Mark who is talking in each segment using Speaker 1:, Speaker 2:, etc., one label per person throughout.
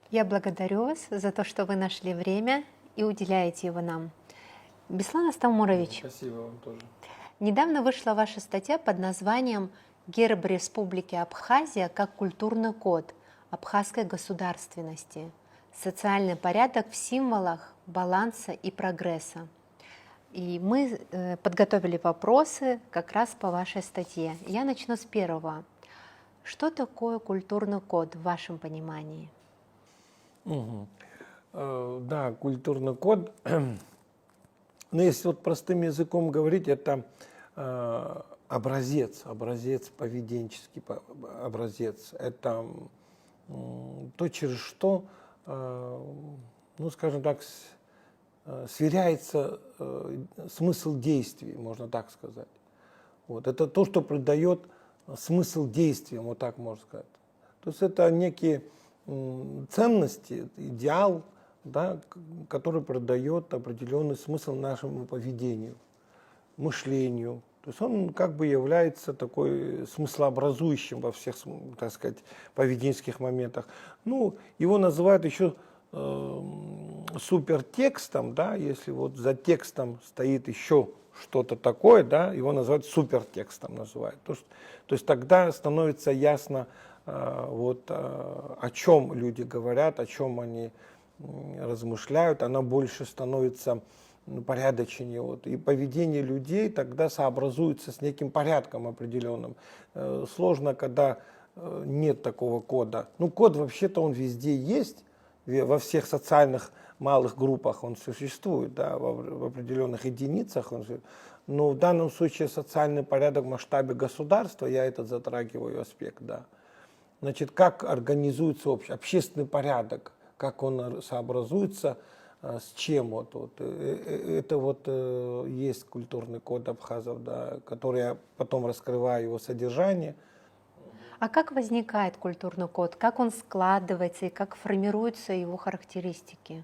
Speaker 1: Я благодарю вас за то, что вы нашли время и уделяете его нам. Беслан Астамурович,
Speaker 2: Спасибо вам тоже.
Speaker 1: недавно вышла ваша статья под названием «Герб Республики Абхазия как культурный код абхазской государственности. Социальный порядок в символах баланса и прогресса». И мы подготовили вопросы как раз по вашей статье. Я начну с первого. Что такое культурный код в вашем понимании?
Speaker 2: Да, культурный код, но если вот простым языком говорить, это образец, поведенческий образец. Это то, через что, ну, скажем так, сверяется смысл действий, можно так сказать. Вот. Это то, что придает смысл действиям, вот так можно сказать. То есть это некие ценности, идеал, да, который придает определенный смысл нашему поведению, мышлению. То есть он как бы является такой смыслообразующим во всех, так сказать, поведенческих моментах. Ну, его называют еще супертекстом, да, если вот за текстом стоит еще что-то такое, да, его называют супертекстом, называют. То есть тогда становится ясно, вот, о чем люди говорят, о чем они размышляют, она больше становится порядочнее. Вот. И поведение людей тогда сообразуется с неким порядком определенным. Сложно, когда нет такого кода. Ну, код вообще-то он везде есть, во всех социальных малых группах он существует, да, в определенных единицах. Но в данном случае социальный порядок в масштабе государства, я этот затрагиваю аспект, да. Значит, как организуется общественный порядок, как он сообразуется, с чем вот. Это вот есть культурный код абхазов, да, который я потом раскрываю его содержание.
Speaker 1: А как возникает культурный код? Как он складывается и как формируются его характеристики?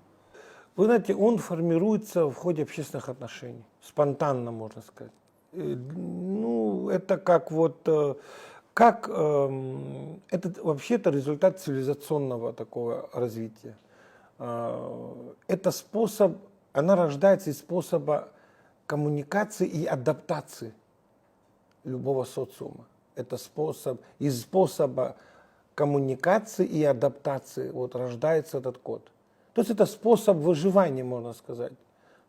Speaker 2: Вы знаете, он формируется в ходе общественных отношений, спонтанно, можно сказать. Ну, это как вот, это вообще-то результат цивилизационного такого развития. Это способ, она рождается из способа коммуникации и адаптации любого социума. Это из способа коммуникации и адаптации вот рождается этот код. То есть это способ выживания, можно сказать.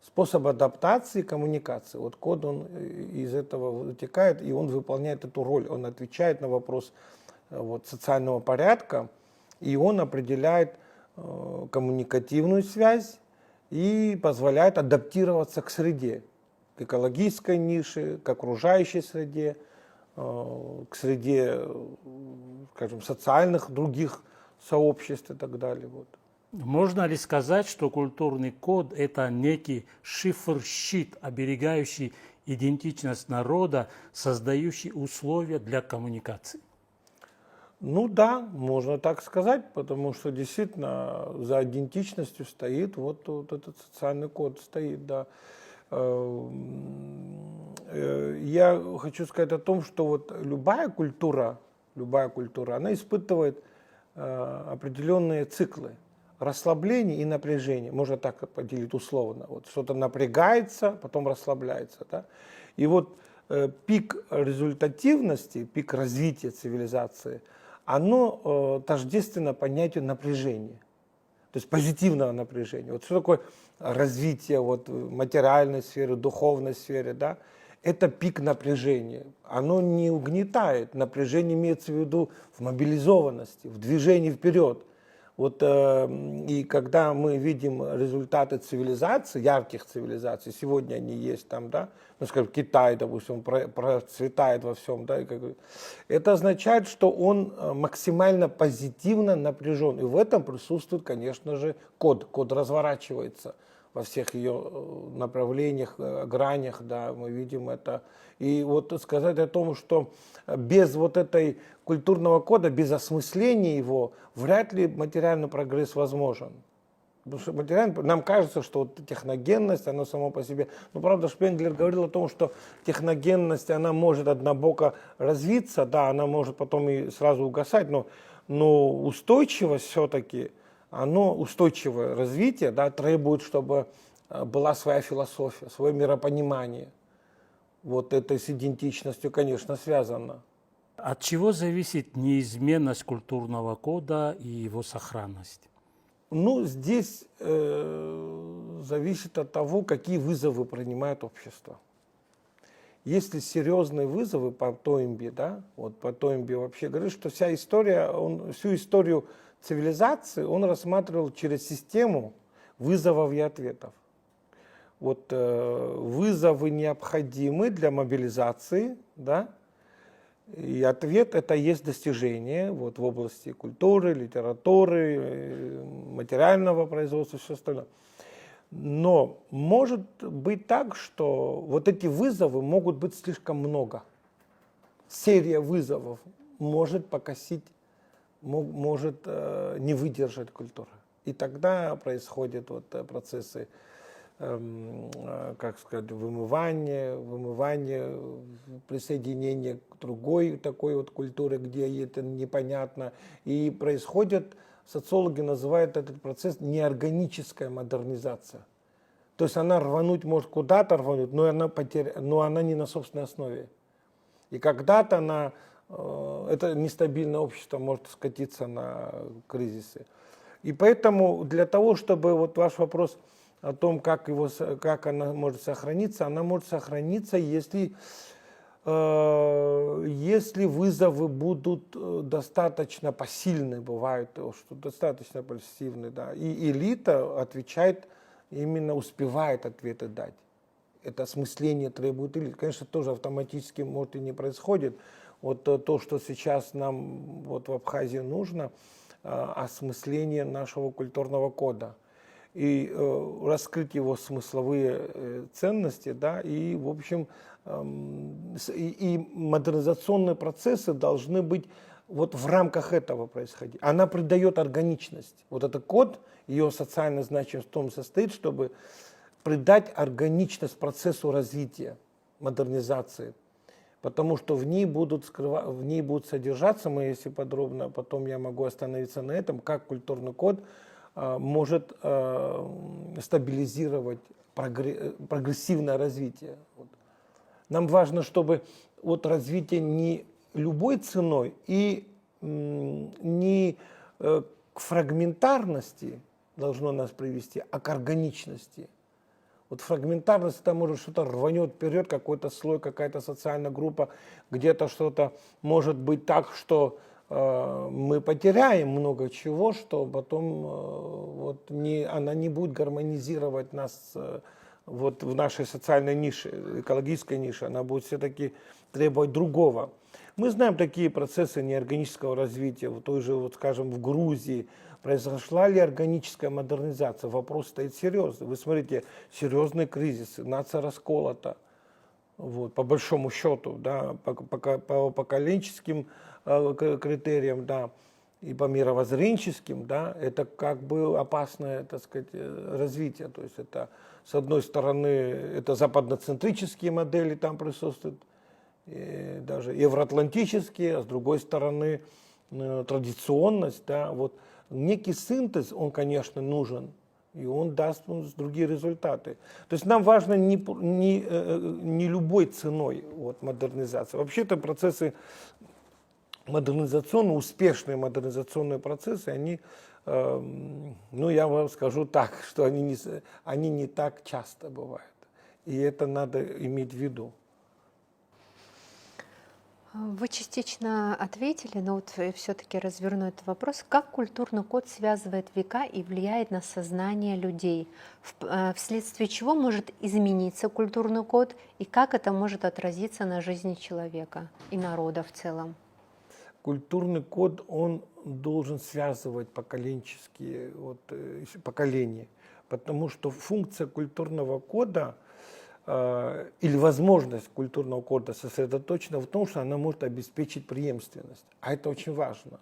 Speaker 2: Способ адаптации и коммуникации. Вот код, он из этого вытекает, и он выполняет эту роль. Он отвечает на вопрос вот, социального порядка, и он определяет коммуникативную связь и позволяет адаптироваться к среде, к экологической нише, к окружающей среде, к среде, скажем, социальных других сообществ и так далее. Вот.
Speaker 3: Можно ли сказать, что культурный код – это некий шифр-щит, оберегающий идентичность народа, создающий условия для коммуникации?
Speaker 2: Ну да, можно так сказать, потому что действительно за идентичностью стоит вот этот социальный код, стоит, да. Я хочу сказать о том, что вот любая культура, она испытывает определенные циклы расслабления и напряжения. Можно так поделить условно. Вот что-то напрягается, потом расслабляется. Да? И вот пик результативности, пик развития цивилизации, оно тождественно понятию напряжения. То есть позитивного напряжения. Вот что такое развитие вот, материальной сферы, духовной сферы, да? Это пик напряжения. Оно не угнетает. Напряжение имеется в виду в мобилизованности, в движении вперед. Вот, и когда мы видим результаты цивилизации, ярких цивилизаций, сегодня они есть там, да, ну, скажем, Китай, допустим, процветает во всем, да, это означает, что он максимально позитивно напряжен. И в этом присутствует, конечно же, код. Код разворачивается во всех ее направлениях, гранях, да, мы видим это. И вот сказать о том, что без вот этой культурного кода, без осмысления его, вряд ли материальный прогресс возможен. Потому что нам кажется, что вот техногенность, она само по себе... Ну, правда, Шпенглер говорил о том, что техногенность, она может однобоко развиться, да, она может потом и сразу угасать, но устойчивость все-таки, оно устойчивое развитие, да, требует, чтобы была своя философия, свое миропонимание. Вот это с идентичностью, конечно, связано.
Speaker 3: От чего зависит неизменность культурного кода и его сохранность?
Speaker 2: Ну, здесь зависит от того, какие вызовы принимает общество. Если серьезные вызовы по Тойнби, да, вот по Тойнби вообще говорит, что вся история, всю историю цивилизации он рассматривал через систему вызовов и ответов. Вот вызовы необходимы для мобилизации, да, и ответ это есть достижение вот, в области культуры, литературы, материального производства и все остальное. Но может быть так, что вот эти вызовы могут быть слишком много. Серия вызовов может покосить, может не выдержать культуру. И тогда происходят вот процессы, как сказать, вымывания, присоединения к другой такой вот культуре, где это непонятно. И происходит, социологи называют этот процесс неорганическая модернизация. То есть она рвануть может куда-то рвануть, но она не на собственной основе. И когда-то это нестабильное общество может скатиться на кризисы. И поэтому для того, чтобы вот ваш вопрос о том, как она может сохраниться, если вызовы будут достаточно посильны, бывает, что достаточно пассивны, да, и элита отвечает, именно успевает ответы дать. Это осмысление требует элиты. Конечно, тоже автоматически, может, и не происходит. Вот то, что сейчас нам вот в Абхазии нужно, осмысление нашего культурного кода. И раскрыть его смысловые ценности, да, и, в общем, и модернизационные процессы должны быть вот в рамках этого происходить. Она придает органичность. Вот этот код, ее социальная значимость в том состоит, чтобы придать органичность процессу развития, модернизации. Потому что в ней будут содержаться, мы если подробно, потом я могу остановиться на этом, как культурный код может стабилизировать прогрессивное развитие. Нам важно, чтобы вот развитие не любой ценой и не к фрагментарности должно нас привести, а к органичности. Вот фрагментарность, это может что-то рванет вперед, какой-то слой, какая-то социальная группа, где-то что-то может быть так, что мы потеряем много чего, что потом она не будет гармонизировать нас вот в нашей социальной нише, экологической нише, она будет все-таки требовать другого. Мы знаем такие процессы неорганического развития, вот той же, вот, скажем, в Грузии. Произошла ли органическая модернизация? Вопрос стоит серьезный. Вы смотрите, серьезные кризисы, нация расколота, вот, по большому счету, да, по поколенческим критериям, да, и по мировоззренческим, да, это как бы опасное, так сказать, развитие. То есть это, с одной стороны, это западноцентрические модели там присутствуют, и даже евроатлантические, а с другой стороны, традиционность, да, вот. Некий синтез, он, конечно, нужен, и он даст другие результаты. То есть нам важно не любой ценой вот, модернизация. Вообще-то процессы модернизационные, успешные модернизационные процессы, они, ну я вам скажу так, что они не так часто бывают. И это надо иметь в виду.
Speaker 1: Вы частично ответили, но вот все-таки разверну этот вопрос. Как культурный код связывает века и влияет на сознание людей? Вследствие чего может измениться культурный код и как это может отразиться на жизни человека и народа в целом?
Speaker 2: Культурный код, он должен связывать поколенческие поколения, потому что функция культурного кода или возможность культурного кода сосредоточена в том, что она может обеспечить преемственность. А это очень важно.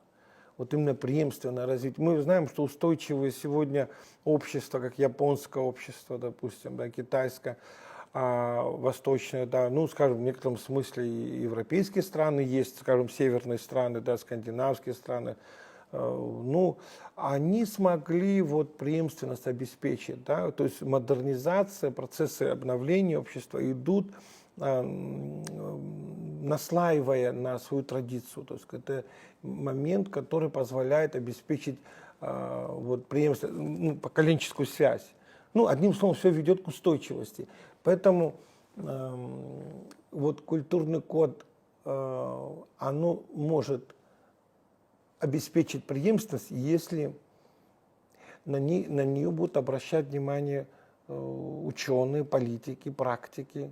Speaker 2: Вот именно преемственное развитие. Мы знаем, что устойчивые сегодня общества, как японское общество, допустим, да, китайское, восточное, да, ну, скажем, в некотором смысле и европейские страны есть, скажем, северные страны, да, скандинавские страны, ну, они смогли вот преемственность обеспечить, да, то есть модернизация, процессы обновления общества идут, наслаивая на свою традицию. То есть это момент, который позволяет обеспечить вот преемственность, ну, поколенческую связь. Ну, одним словом, все ведет к устойчивости. Поэтому вот культурный код, оно может обеспечить преемственность, если на нее будут обращать внимание ученые, политики, практики,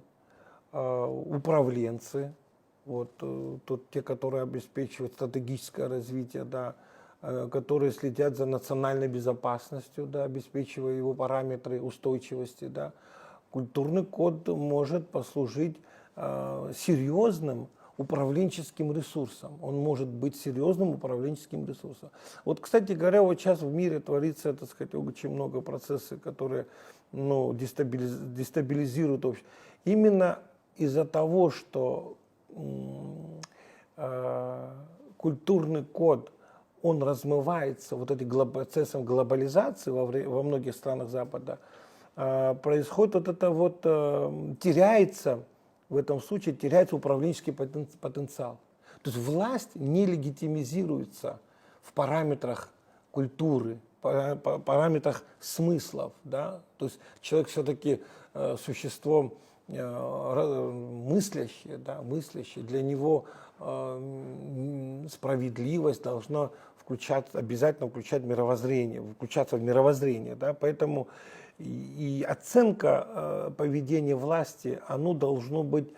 Speaker 2: управленцы, вот, тут те, которые обеспечивают стратегическое развитие, да, которые следят за национальной безопасностью, да, обеспечивая его параметры устойчивости. Да. Культурный код может послужить серьезным управленческим ресурсом. Он может быть серьезным управленческим ресурсом. Вот, кстати говоря, вот сейчас в мире творится, так сказать, очень много процессов, которые, ну, дестабилизируют общество. Именно из-за того, что культурный код, он размывается вот этим процессом глобализации во многих странах Запада, происходит вот это вот, теряется, в этом случае теряется управленческий потенциал. То есть власть не легитимизируется в параметрах культуры, параметрах смыслов. Да? То есть человек все-таки существо мыслящее, да, мыслящее. Для него справедливость должна включаться, обязательно включать мировоззрение, включаться в мировоззрение. Да? Поэтому и оценка поведения власти, оно должно быть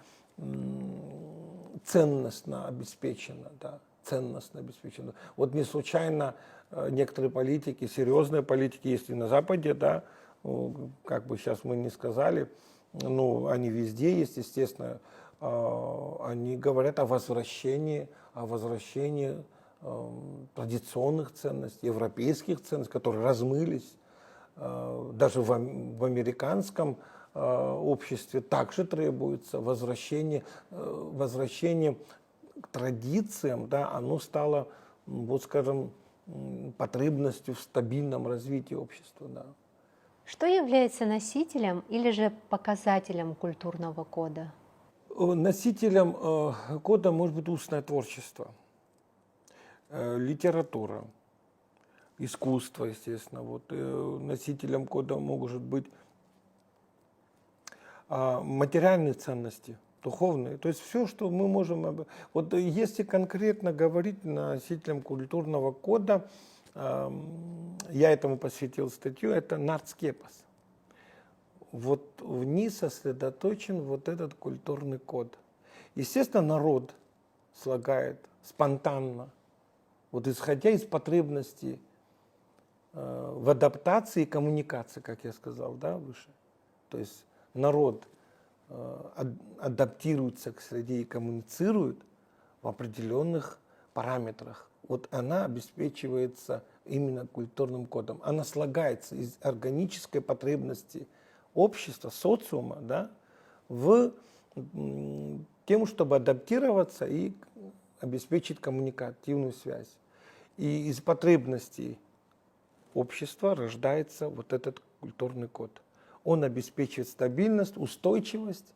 Speaker 2: ценностно обеспечено. Да? Ценностно обеспечено. Вот не случайно некоторые политики, серьезные политики, есть и на Западе, да, как бы сейчас мы не сказали, ну, они везде есть, естественно, они говорят о возвращении традиционных ценностей, европейских ценностей, которые размылись. Даже в американском обществе также требуется возвращение к традициям, да, оно стало, вот скажем, потребностью в стабильном развитии общества. Да.
Speaker 1: Что является носителем или же показателем культурного кода?
Speaker 2: Носителем кода может быть устное творчество, литература, искусство, естественно. Вот. Носителем кода может быть материальные ценности, духовные. То есть все, что мы можем... Вот если конкретно говорить носителем культурного кода, я этому посвятил статью, это нарцкепос. Вот в ней сосредоточен вот этот культурный код. Естественно, народ слагает спонтанно, вот исходя из потребностей в адаптации и коммуникации, как я сказал, да, выше. То есть народ адаптируется к среде и коммуницирует в определенных параметрах. Вот она обеспечивается именно культурным кодом. Она слагается из органической потребности общества, социума, да, в тем, чтобы адаптироваться и обеспечить коммуникативную связь. И из потребностей общества рождается вот этот культурный код. Он обеспечивает стабильность, устойчивость,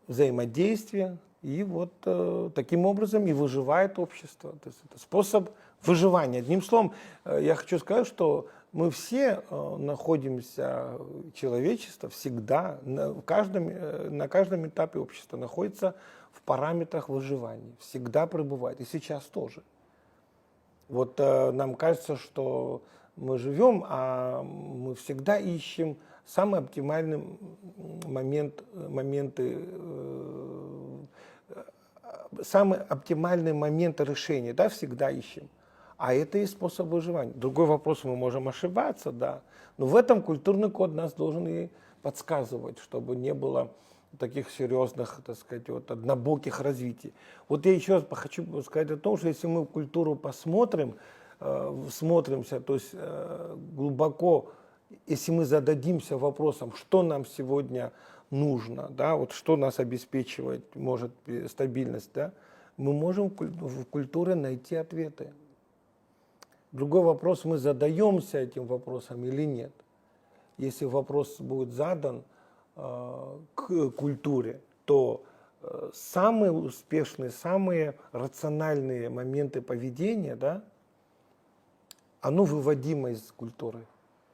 Speaker 2: взаимодействие, и вот таким образом и выживает общество. То есть это способ выживания. Одним словом, я хочу сказать, что мы все находимся, человечество всегда, на каждом этапе общества находится в параметрах выживания. Всегда пребывает, и сейчас тоже. Вот нам кажется, что мы живем, а мы всегда ищем самые оптимальные моменты решения, да, всегда ищем. А это и способ выживания. Другой вопрос, мы можем ошибаться, да, но в этом культурный код нас должен и подсказывать, чтобы не было таких серьезных, так сказать, вот, однобоких развитий. Вот я еще раз хочу сказать о том, что если мы в культуру смотримся, то есть глубоко, если мы зададимся вопросом, что нам сегодня нужно, да, вот что нас обеспечивает, может, стабильность, да, мы можем в культуре найти ответы. Другой вопрос, мы задаемся этим вопросом или нет. Если вопрос будет задан к культуре, то самые успешные, самые рациональные моменты поведения, да, оно выводимо из культуры.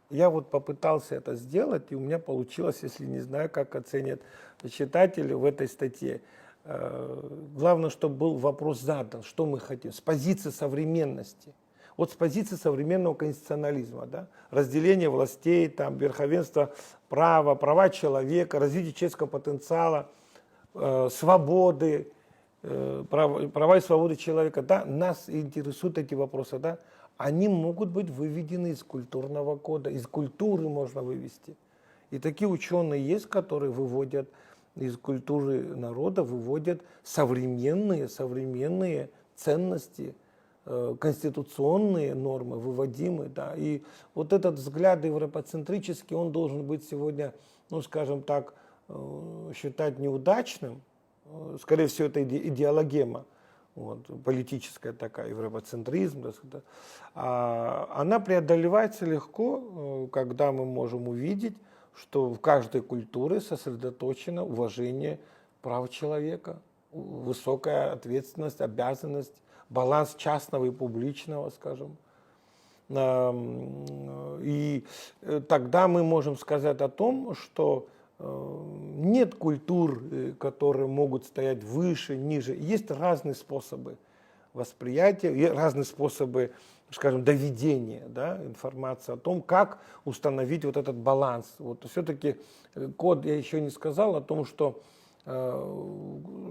Speaker 2: Я вот попытался это сделать, и у меня получилось, если не знаю, как оценят читатели в этой статье. Главное, чтобы был вопрос задан, что мы хотим, с позиции современности. Вот с позиции современного конституционализма, да, разделение властей, там, верховенство права, права человека, развитие человеческого потенциала, свободы, права и свободы человека, да, нас интересуют эти вопросы, да, они могут быть выведены из культурного кода, из культуры можно вывести. И такие ученые есть, которые выводят из культуры народа, выводят современные ценности, конституционные нормы, выводимые. Да. И вот этот взгляд европоцентрический, он должен быть сегодня, ну скажем так, считать неудачным. Скорее всего, это идеологема. Вот, политическая такая, европоцентризм, да, она преодолевается легко, когда мы можем увидеть, что в каждой культуре сосредоточено уважение прав человека, высокая ответственность, обязанность, баланс частного и публичного, скажем. И тогда мы можем сказать о том, что нет культур, которые могут стоять выше, ниже. Есть разные способы восприятия, разные способы, скажем, доведения, да, информации о том, как установить вот этот баланс. Вот все-таки код, я еще не сказал о том, что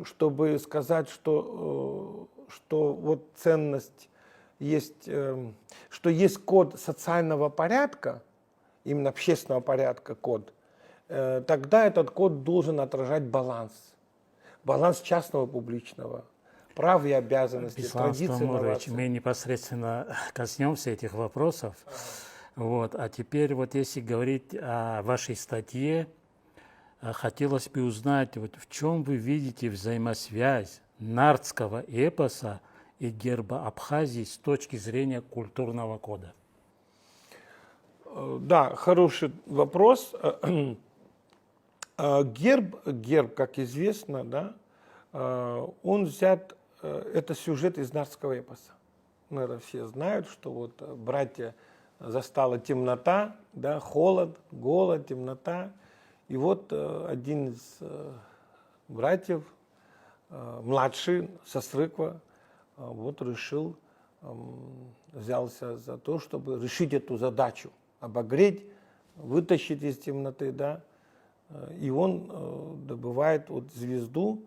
Speaker 2: чтобы сказать, что вот ценность есть, что есть код социального порядка, именно общественного порядка код, тогда этот код должен отражать баланс. Баланс частного и публичного, прав и обязанностей, традиций, инноваций.
Speaker 3: Мы непосредственно коснемся этих вопросов. Вот. А теперь вот если говорить о вашей статье, хотелось бы узнать, вот в чем вы видите взаимосвязь нардского эпоса и герба Абхазии с точки зрения культурного кода?
Speaker 2: Да, хороший вопрос. Герб, как известно, да, он взят, это сюжет из нардского эпоса. Наверное, все знают, что вот братья застала темнота, да, холод, голод, темнота. И вот один из братьев, младший, Сосрыква, вот решил, взялся за то, чтобы решить эту задачу, обогреть, вытащить из темноты, да. И он добывает вот звезду,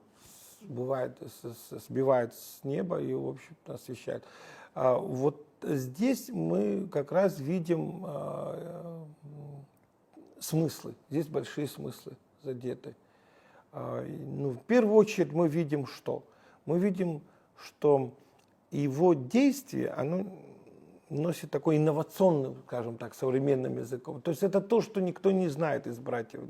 Speaker 2: сбивает с неба и, в общем-то, освещает. Вот здесь мы как раз видим смыслы. Здесь большие смыслы задеты. Ну, в первую очередь мы видим что? Мы видим, что его действие, оно носит такой инновационный, скажем так, современным языком. То есть это то, что никто не знает из братьев.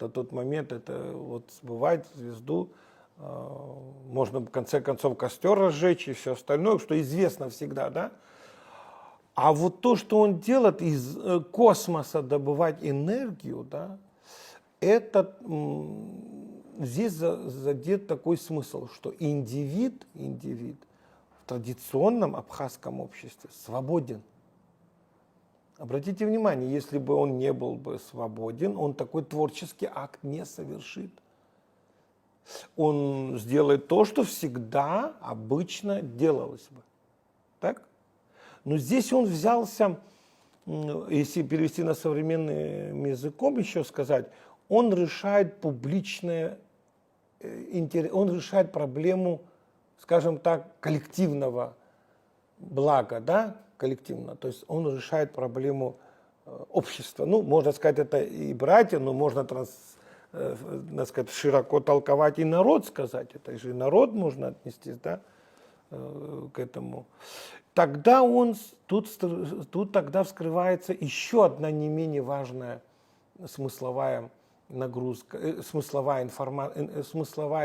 Speaker 2: На тот момент это вот сбывать звезду, можно в конце концов костер разжечь и все остальное, что известно всегда, да? А вот то, что он делает, из космоса добывать энергию, да, это здесь задет такой смысл, что индивид в традиционном абхазском обществе свободен. Обратите внимание, если бы он не был бы свободен, он такой творческий акт не совершит. Он сделает то, что всегда обычно делалось бы. Так? Но здесь он взялся, если перевести на современным языком еще сказать, он решает публичное, он решает проблему, скажем так, коллективного блага, да, коллективно. То есть он решает проблему общества. Ну, можно сказать, это и братья, но можно, надо сказать, широко толковать и народ сказать. Это же и народ можно отнести, да, к этому. Тогда тут тогда вскрывается еще одна не менее важная смысловая нагрузка, смысловая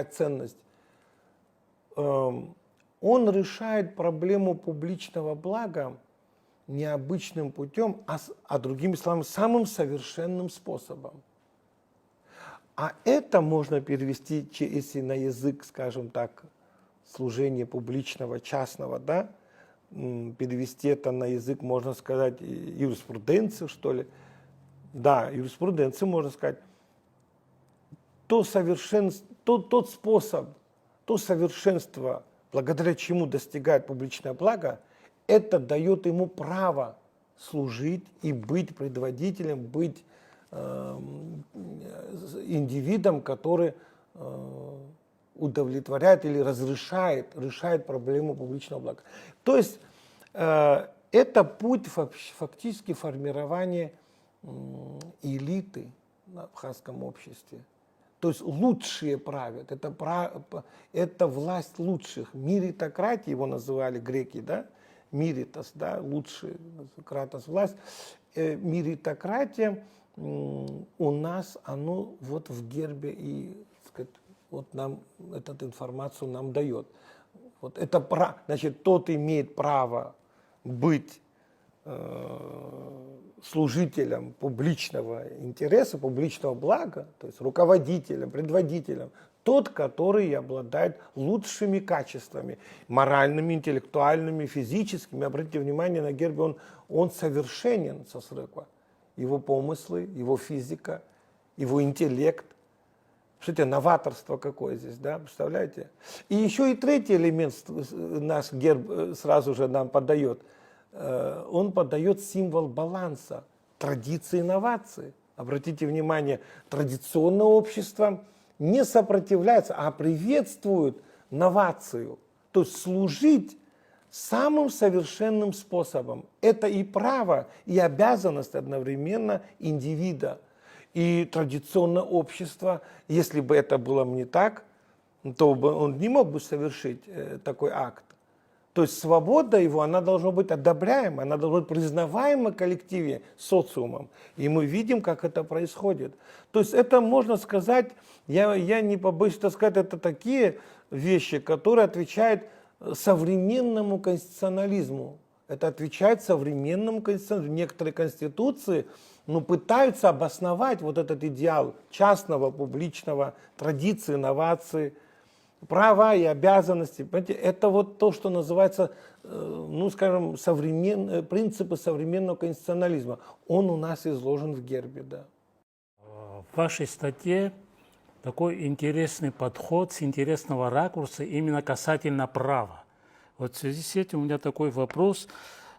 Speaker 2: ценность. Он решает проблему публичного блага необычным путем, а другими словами, самым совершенным способом. А это можно перевести, если на язык, скажем так, служения публичного, частного, да, перевести это на язык, можно сказать, юриспруденцию, что ли. Да, юриспруденцию, можно сказать. Тот способ, то совершенство, благодаря чему достигает публичное благо, это дает ему право служить и быть предводителем, быть индивидом, который удовлетворяет или решает проблему публичного блага. То есть это путь фактически формирования элиты в абхазском обществе. То есть лучшие правят, это власть лучших. Миритократия его называли греки, да? Миритас, да, лучший, кратос власть. Миритократия у нас, оно вот в гербе и, сказать, вот нам эту информацию нам дает. Вот это значит, тот имеет право быть служителем публичного интереса, публичного блага, то есть руководителем, предводителем, тот, который обладает лучшими качествами, моральными, интеллектуальными, физическими. Обратите внимание, на гербе он совершенен, Сосрыква. Его помыслы, его физика, его интеллект. Смотрите, новаторство какое здесь, да, представляете? И еще и третий элемент наш герб сразу же нам подает. Он подает символ баланса, традиции, инновации. Обратите внимание, традиционное общество не сопротивляется, а приветствует новацию. То есть служить самым совершенным способом. Это и право, и обязанность одновременно индивида. И традиционное общество, если бы это было не так, то он не мог бы совершить такой акт. То есть свобода его, она должна быть одобряема, она должна быть признаваема в коллективе, социумом. И мы видим, как это происходит. То есть это, можно сказать, я не побоюсь сказать, это такие вещи, которые отвечают современному конституционализму. Это отвечает современному конституционализму. Некоторые конституции пытаются обосновать вот этот идеал частного, публичного, традиции, инновации, права и обязанности. Понимаете, это вот то, что называется, скажем, принципы современного конституционализма. Он у нас изложен в гербе, да.
Speaker 3: В вашей статье такой интересный подход с интересного ракурса именно касательно права. Вот в связи с этим у меня такой вопрос.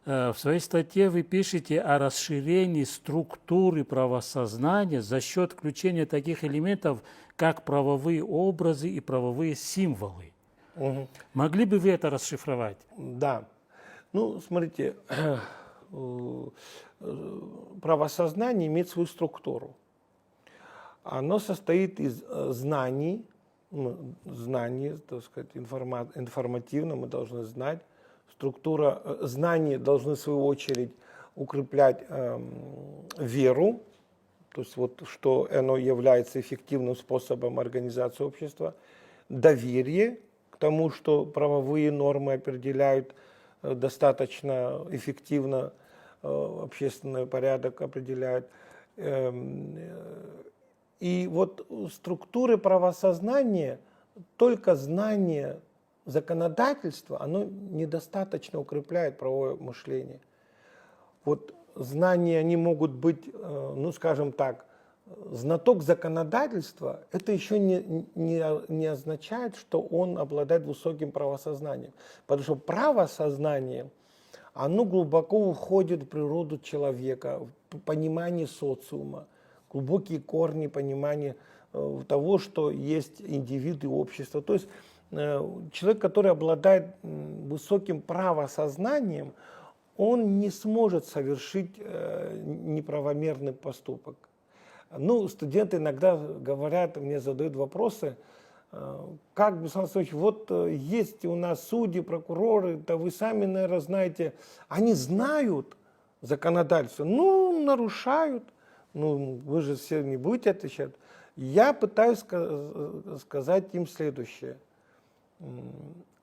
Speaker 3: В своей статье вы пишете о расширении структуры правосознания за счет включения таких элементов, как правовые образы и правовые символы.
Speaker 2: Угу.
Speaker 3: Могли бы вы это расшифровать?
Speaker 2: Да. Смотрите, правосознание имеет свою структуру. Оно состоит из знаний, так сказать, информативно мы должны знать. Структура знаний должны, в свою очередь, укреплять веру, то есть вот, что оно является эффективным способом организации общества, доверие к тому, что правовые нормы определяют достаточно эффективно, общественный порядок определяют. И вот структуры правосознания, только знание законодательства, оно недостаточно укрепляет правовое мышление. Вот знания, они могут быть, скажем так, знаток законодательства, это еще не означает, что он обладает высоким правосознанием. Потому что правосознание, оно глубоко уходит в природу человека, в понимание социума, глубокие корни понимания того, что есть индивид и общество. То есть человек, который обладает высоким правосознанием, он не сможет совершить неправомерный поступок. Студенты иногда говорят, мне задают вопросы, как бы, Сан Саныч, вот есть у нас судьи, прокуроры, да вы сами, наверное, знаете, они знают законодательство, нарушают, вы же все не будете отвечать. Я пытаюсь сказать им следующее.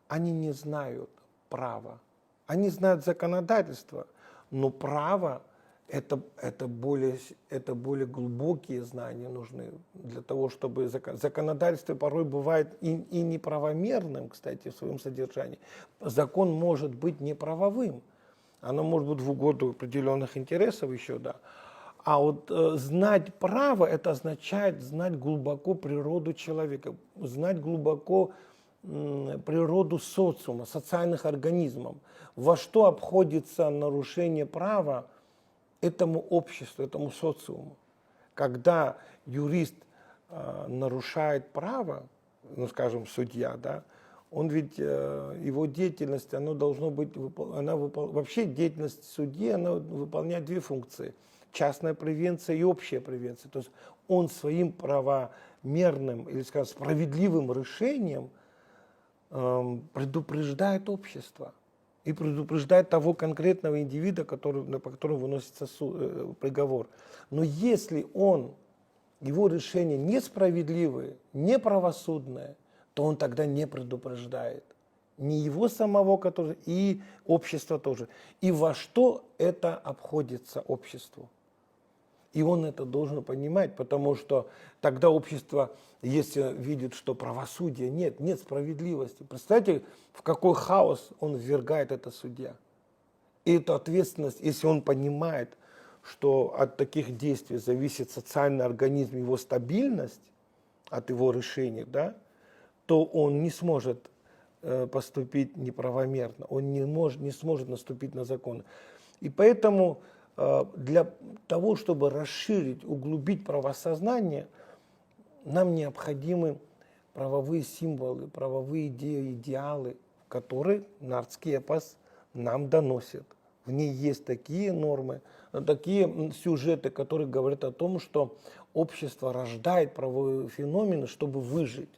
Speaker 2: Они не знают права, они знают законодательство, Но право это более глубокие знания нужны для того, чтобы законодательство порой бывает и неправомерным, кстати, в своем содержании. Закон может быть неправовым. Оно может быть в угоду определенных интересов еще, да. А вот знать право, это означает знать глубоко природу человека, знать глубоко природу социума, социальных организмов. Во что обходится нарушение права этому обществу, этому социуму. Когда юрист нарушает право, ну, скажем, судья, да, он ведь, его деятельность, она должна быть, вообще деятельность судьи, она выполняет две функции. Частная превенция и общая превенция. То есть он своим правомерным или, скажем, справедливым решением предупреждает общество и предупреждает того конкретного индивида, по которому выносится приговор. Но если его решение несправедливое, неправосудное, то он тогда не предупреждает. Ни его самого, и общество тоже. И во что это обходится обществу? И он это должен понимать, потому что тогда общество, если видит, что правосудия нет справедливости, представьте, в какой хаос он ввергает это судья. И эту ответственность, если он понимает, что от таких действий зависит социальный организм, его стабильность, от его решений, да, то он не сможет поступить неправомерно, он не сможет наступить на закон. И поэтому для того, чтобы расширить, углубить правосознание, нам необходимы правовые символы, правовые идеи, идеалы, которые нардский эпос нам доносит. В ней есть такие нормы, такие сюжеты, которые говорят о том, что общество рождает правовые феномены, чтобы выжить.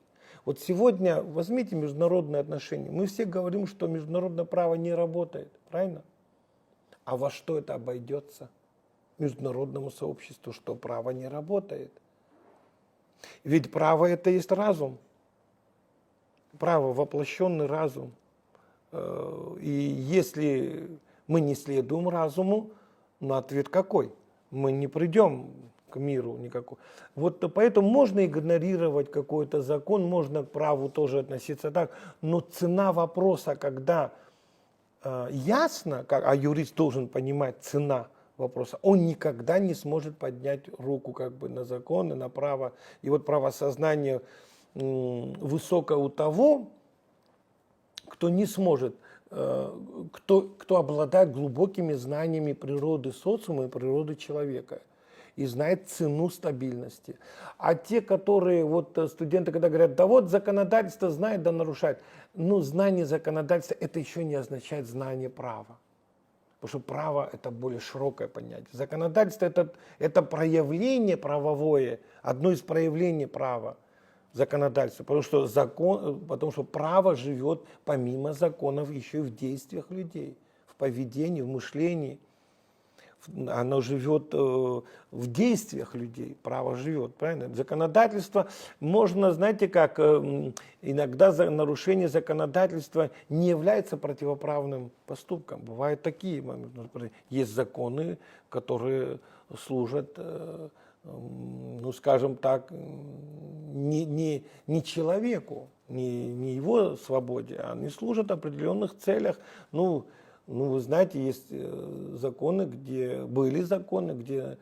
Speaker 2: Вот сегодня возьмите международные отношения. Мы все говорим, что международное право не работает, правильно? А во что это обойдется международному сообществу, что право не работает? Ведь право это есть разум. Право, воплощенный разум. И если мы не следуем разуму, но ответ какой? Мы не придем к миру никакому. Вот поэтому можно игнорировать какой-то закон, можно к праву тоже относиться так, но цена вопроса, когда ясно, а юрист должен понимать цена вопроса, он никогда не сможет поднять руку как бы на закон и на право. И вот правосознание высокое у того, кто не сможет, кто обладает глубокими знаниями природы социума и природы человека и знает цену стабильности. А те, которые, вот студенты, когда говорят, да вот законодательство знает, да нарушает. Ну, знание законодательства, это еще не означает знание права. Потому что право это более широкое понятие. Законодательство это проявление правовое, одно из проявлений права. Законодательства, потому что право живет помимо законов еще и в действиях людей, в поведении, в мышлении. Оно живет в действиях людей, право живет, правильно? Законодательство можно, знаете как, иногда нарушение законодательства не является противоправным поступком. Бывают такие моменты. Есть законы, которые служат, ну скажем так, не человеку, не его свободе, а они служат определенных целях. Ну, вы знаете, есть законы, где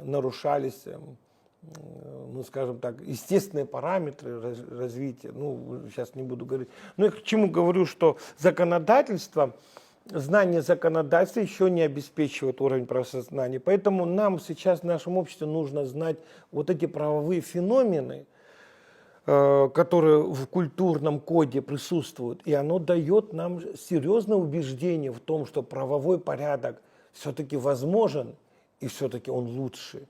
Speaker 2: нарушались, ну, скажем так, естественные параметры развития. Ну, сейчас не буду говорить. Но я к чему говорю, что знание законодательства еще не обеспечивает уровень правосознания. Поэтому нам сейчас в нашем обществе нужно знать вот эти правовые феномены, которые в культурном коде присутствуют, и оно дает нам серьезное убеждение в том, что правовой порядок все-таки возможен, и все-таки он лучше.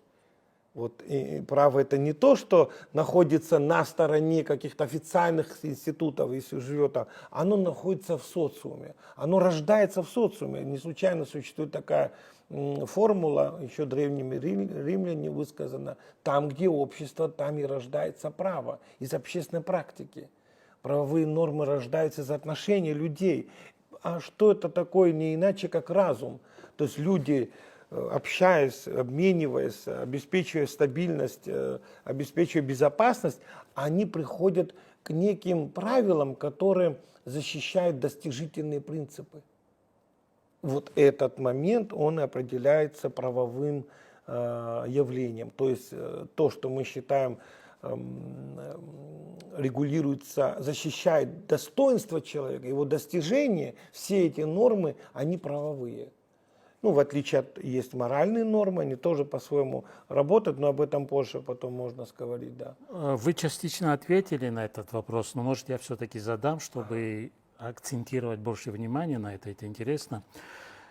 Speaker 2: Вот, и право это не то, что находится на стороне каких-то официальных институтов, если живет там, оно находится в социуме, оно рождается в социуме. Не случайно существует такая формула, еще древними римляне высказана, там, где общество, там и рождается право, из общественной практики. Правовые нормы рождаются из отношений людей. А что это такое, не иначе, как разум? То есть люди, общаясь, обмениваясь, обеспечивая стабильность, обеспечивая безопасность, они приходят к неким правилам, которые защищают достижительные принципы. Вот этот момент, он и определяется правовым явлением. То есть то, что мы считаем регулируется, защищает достоинство человека, его достижения, все эти нормы, они правовые. Ну, в отличие от, есть моральные нормы, они тоже по-своему работают, но об этом позже потом можно сказать, да.
Speaker 3: Вы частично ответили на этот вопрос, но, может, я все-таки задам, чтобы акцентировать больше внимания на это интересно.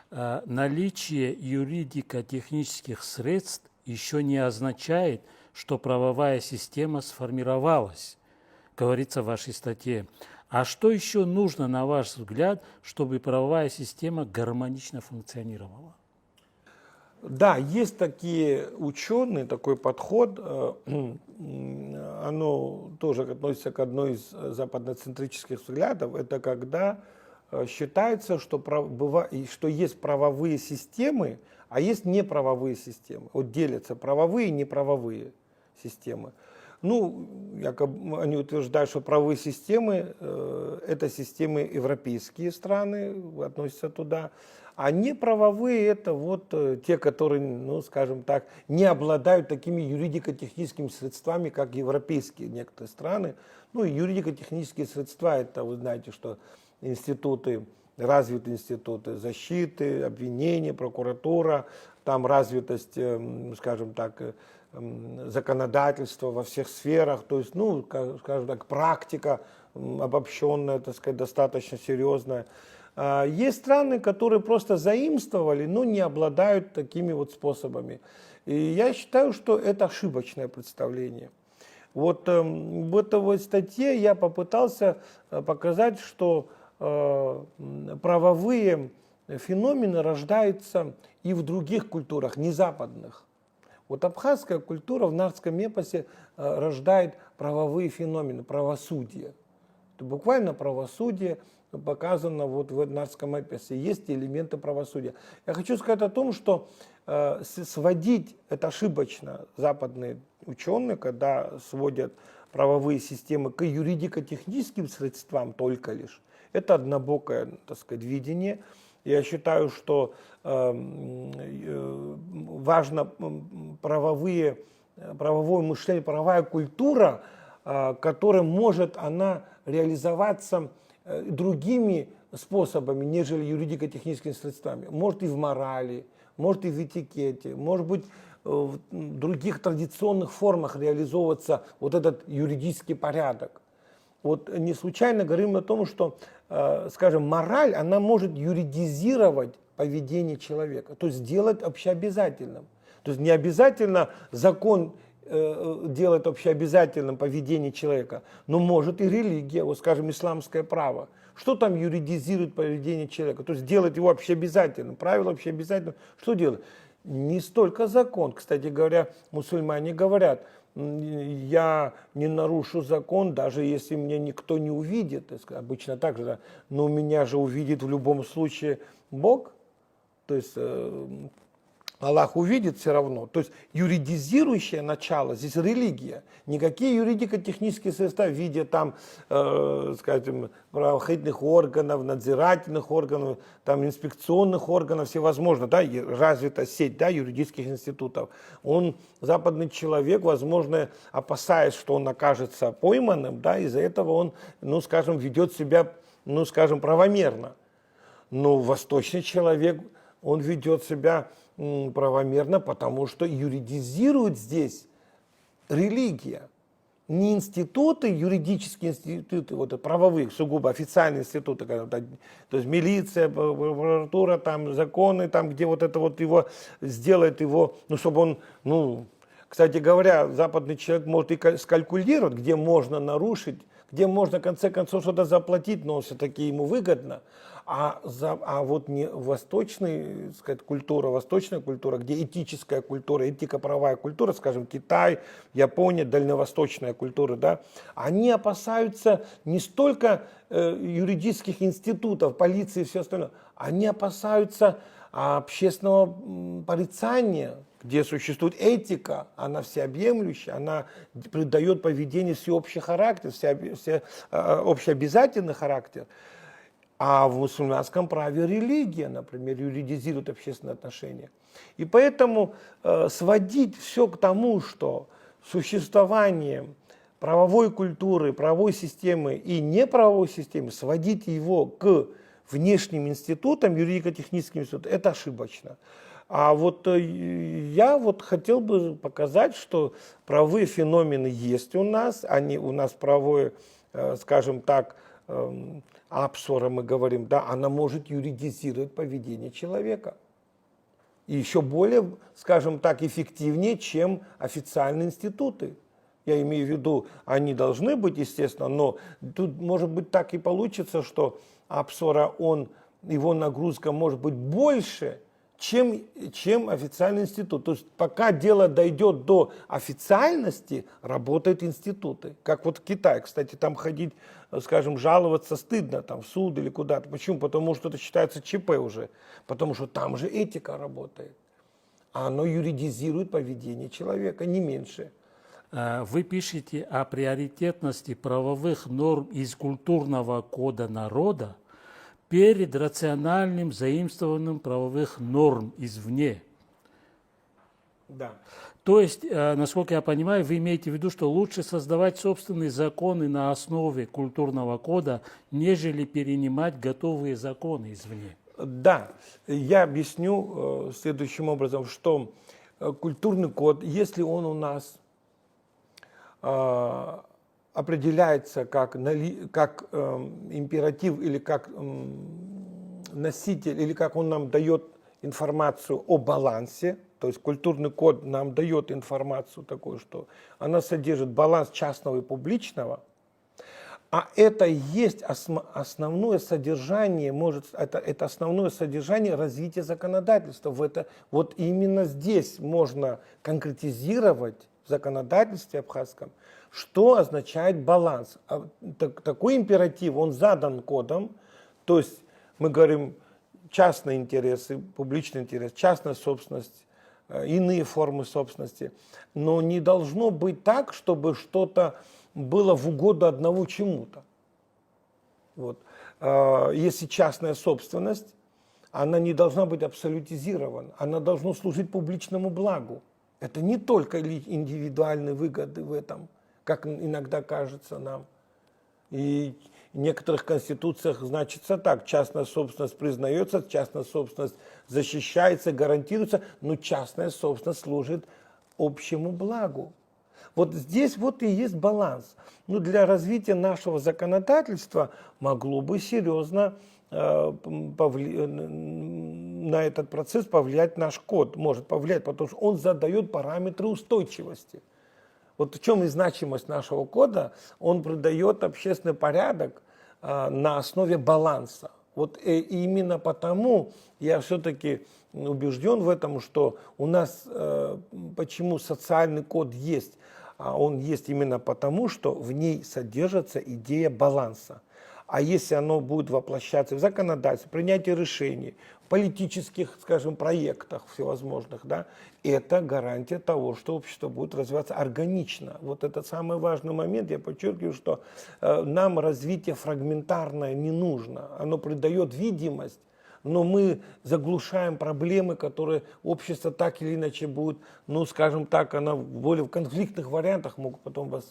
Speaker 3: Наличие юридико-технических средств еще не означает, что правовая система сформировалась, говорится в вашей статье. А что еще нужно, на ваш взгляд, чтобы правовая система гармонично функционировала?
Speaker 2: Да, есть такие ученые, такой подход, оно тоже относится к одной из западноцентрических взглядов, это когда считается, что есть правовые системы, а есть неправовые системы. Вот делятся правовые и неправовые системы. Ну, якобы они утверждают, что правовые системы это системы европейские страны, относятся туда, а неправовые это вот те, которые, ну, скажем так, не обладают такими юридико-техническими средствами, как европейские некоторые страны. Ну, и юридико-технические средства, это вы знаете, что развиты институты защиты, обвинения, прокуратура, там развитость, скажем так, законодательства во всех сферах, то есть, ну, скажем так, практика обобщенная, так сказать, достаточно серьезная. Есть страны, которые просто заимствовали, но не обладают такими вот способами. И я считаю, что это ошибочное представление. Вот в этой вот статье я попытался показать, что правовые феномены рождаются и в других культурах, не западных. Вот абхазская культура в нартском эпосе рождает правовые феномены, правосудие. Это буквально правосудие показано вот в нартском эпосе. Есть элементы правосудия. Я хочу сказать о том, что сводить, это ошибочно, западные ученые, когда сводят правовые системы к юридико-техническим средствам только лишь, это однобокое, так сказать, видение. Я считаю, что важно правовое мышление, правовая культура, которая может она реализоваться другими способами, нежели юридико-техническими средствами. Может и в морали, может и в этикете, может быть в других традиционных формах реализовываться вот этот юридический порядок. Вот не случайно говорим о том, что, скажем, мораль, она может юридизировать поведение человека, то есть сделать общеобязательным. То есть не обязательно закон делает общеобязательным поведение человека, но может и религия, вот скажем, исламское право. Что там юридизирует поведение человека? То есть делать его общеобязательным, правило общеобязательным. Что делать? Не столько закон. Кстати говоря, мусульмане говорят, я не нарушу закон, даже если меня никто не увидит. Обычно так же, да? Но меня же увидит в любом случае Бог. То есть Аллах увидит все равно. То есть юридизирующее начало здесь религия. Никакие юридико-технические средства в виде там, скажем, правоохранительных органов, надзирательных органов, там, инспекционных органов, всевозможно, да, развита сеть, да, юридических институтов. Западный человек, возможно, опасаясь, что он окажется пойманным, да, из-за этого он, ну, скажем, ведет себя, ну, скажем, правомерно. Но восточный человек, он ведет себя правомерно, потому что юридизирует здесь религия. Не институты, юридические институты, вот правовые, сугубо официальные институты, то есть милиция, прокуратура, там, законы, там, где вот это вот его сделает его, ну, чтобы он, ну, кстати говоря, западный человек может и скалькулировать, где можно нарушить, где можно, в конце концов, что-то заплатить, но все-таки ему выгодно. А вот не восточная, сказать, восточная культура, где этическая культура, этико-правовая культура, скажем, Китай, Япония, дальневосточная культура, да, они опасаются не столько юридических институтов, полиции и все остальное, они опасаются а общественного порицания, где существует этика, она всеобъемлющая, она придает поведению всеобщий характер, общеобязательный характер. А в мусульманском праве религия, например, юридизирует общественные отношения. И поэтому сводить все к тому, что существование правовой культуры, правовой системы и неправовой системы, сводить его к внешним институтам, юридико-техническим институтам, это ошибочно. А вот я вот хотел бы показать, что правовые феномены есть у нас, они у нас правовое, скажем так, апсора мы говорим, да, она может юридизировать поведение человека. И еще более, скажем так, эффективнее, чем официальные институты. Я имею в виду, они должны быть, естественно, но тут может быть так и получится, что апсора, его нагрузка может быть больше, чем официальный институт. То есть пока дело дойдет до официальности, работают институты. Как вот в Китае, кстати, там ходить, скажем, жаловаться стыдно, там, в суд или куда-то. Почему? Потому что это считается ЧП уже. Потому что там же этика работает. А оно юридизирует поведение человека, не меньше.
Speaker 3: Вы пишете о приоритетности правовых норм из культурного кода народа перед рациональным заимствованием правовых норм извне.
Speaker 2: Да.
Speaker 3: То есть, насколько я понимаю, вы имеете в виду, что лучше создавать собственные законы на основе культурного кода, нежели перенимать готовые законы извне.
Speaker 2: Да, я объясню следующим образом, что культурный код, если он у нас определяется как императив или как носитель, или как он нам дает информацию о балансе, то есть культурный код нам дает информацию такую, что она содержит баланс частного и публичного, а это и есть основное содержание, это основное содержание развития законодательства. Вот именно здесь можно конкретизировать в законодательстве абхазском, что означает баланс. Такой императив, он задан кодом, то есть мы говорим частные интересы, публичный интерес, частная собственность, иные формы собственности, но не должно быть так, чтобы что-то было в угоду одному чему-то. Вот. Если частная собственность, она не должна быть абсолютизирована, она должна служить публичному благу. Это не только индивидуальные выгоды в этом, как иногда кажется нам. И в некоторых конституциях значится так: частная собственность признается, частная собственность защищается, гарантируется, но частная собственность служит общему благу. Вот здесь вот и есть баланс. Но для развития нашего законодательства могло бы серьезно на этот процесс повлиять наш код. Может повлиять, потому что он задает параметры устойчивости. Вот в чем и значимость нашего кода. Он придает общественный порядок на основе баланса. Вот именно потому я все-таки убежден в этом, что у нас почему социальный код есть. А он есть именно потому, что в ней содержится идея баланса. А если оно будет воплощаться в законодательстве, принятии решений, политических, скажем, проектах всевозможных, да, это гарантия того, что общество будет развиваться органично. Вот это самый важный момент. Я подчеркиваю, что нам развитие фрагментарное не нужно. Оно придает видимость, но мы заглушаем проблемы, которые общество так или иначе будет, ну, скажем так, она более в конфликтных вариантах могут потом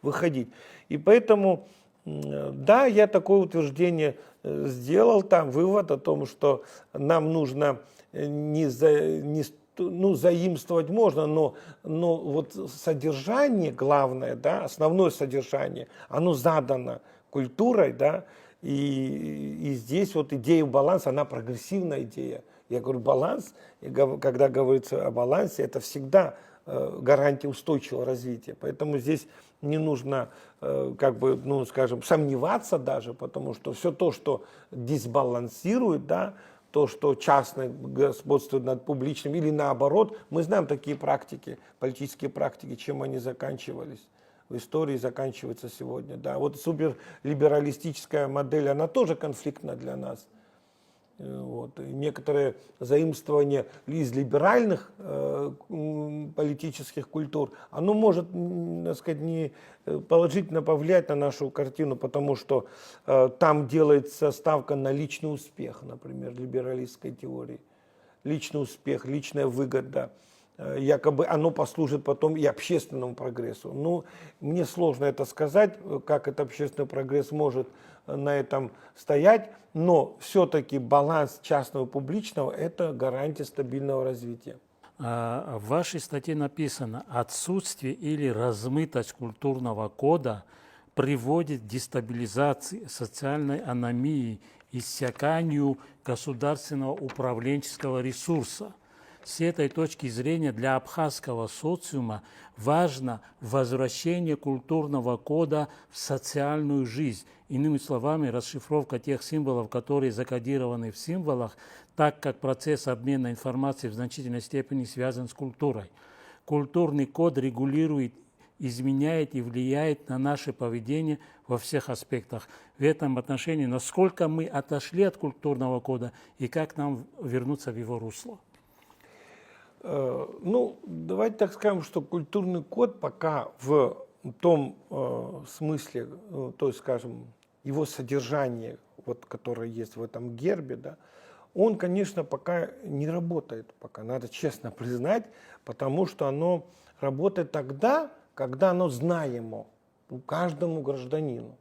Speaker 2: выходить. И поэтому, да, я такое утверждение сделал, там вывод о том, что нам нужно заимствовать можно, но вот содержание главное, да, основное содержание, оно задано культурой, да. И здесь вот идея баланса, она прогрессивная идея. Я говорю, баланс, когда говорится о балансе, это всегда гарантия устойчивого развития. Поэтому здесь не нужно, скажем, сомневаться даже, потому что все то, что дисбалансирует, да, то, что частное господствует над публичным, или наоборот, мы знаем такие практики, политические практики, чем они заканчивались. В истории заканчивается сегодня. Да. Вот суперлибералистическая модель, она тоже конфликтна для нас. Вот. И некоторые заимствования из либеральных политических культур, оно может, так сказать, не положительно повлиять на нашу картину, потому что там делается ставка на личный успех, например, либералистской теории. Личный успех, личная выгода. Якобы оно послужит потом и общественному прогрессу. Ну, мне сложно это сказать, как этот общественный прогресс может на этом стоять, но все-таки баланс частного и публичного – это гарантия стабильного развития.
Speaker 3: В вашей статье написано: отсутствие или размытость культурного кода приводит к дестабилизации, социальной аномии, иссяканию государственного управленческого ресурса. С этой точки зрения для абхазского социума важно возвращение культурного кода в социальную жизнь. Иными словами, расшифровка тех символов, которые закодированы в символах, так как процесс обмена информацией в значительной степени связан с культурой. Культурный код регулирует, изменяет и влияет на наше поведение во всех аспектах. В этом отношении, насколько мы отошли от культурного кода и как нам вернуться в его русло?
Speaker 2: Ну, давайте так скажем, что культурный код пока в том смысле, то есть, скажем, его содержание, вот, которое есть в этом гербе, да, он, конечно, пока не работает, пока, надо честно признать, потому что оно работает тогда, когда оно знаемо каждому гражданину.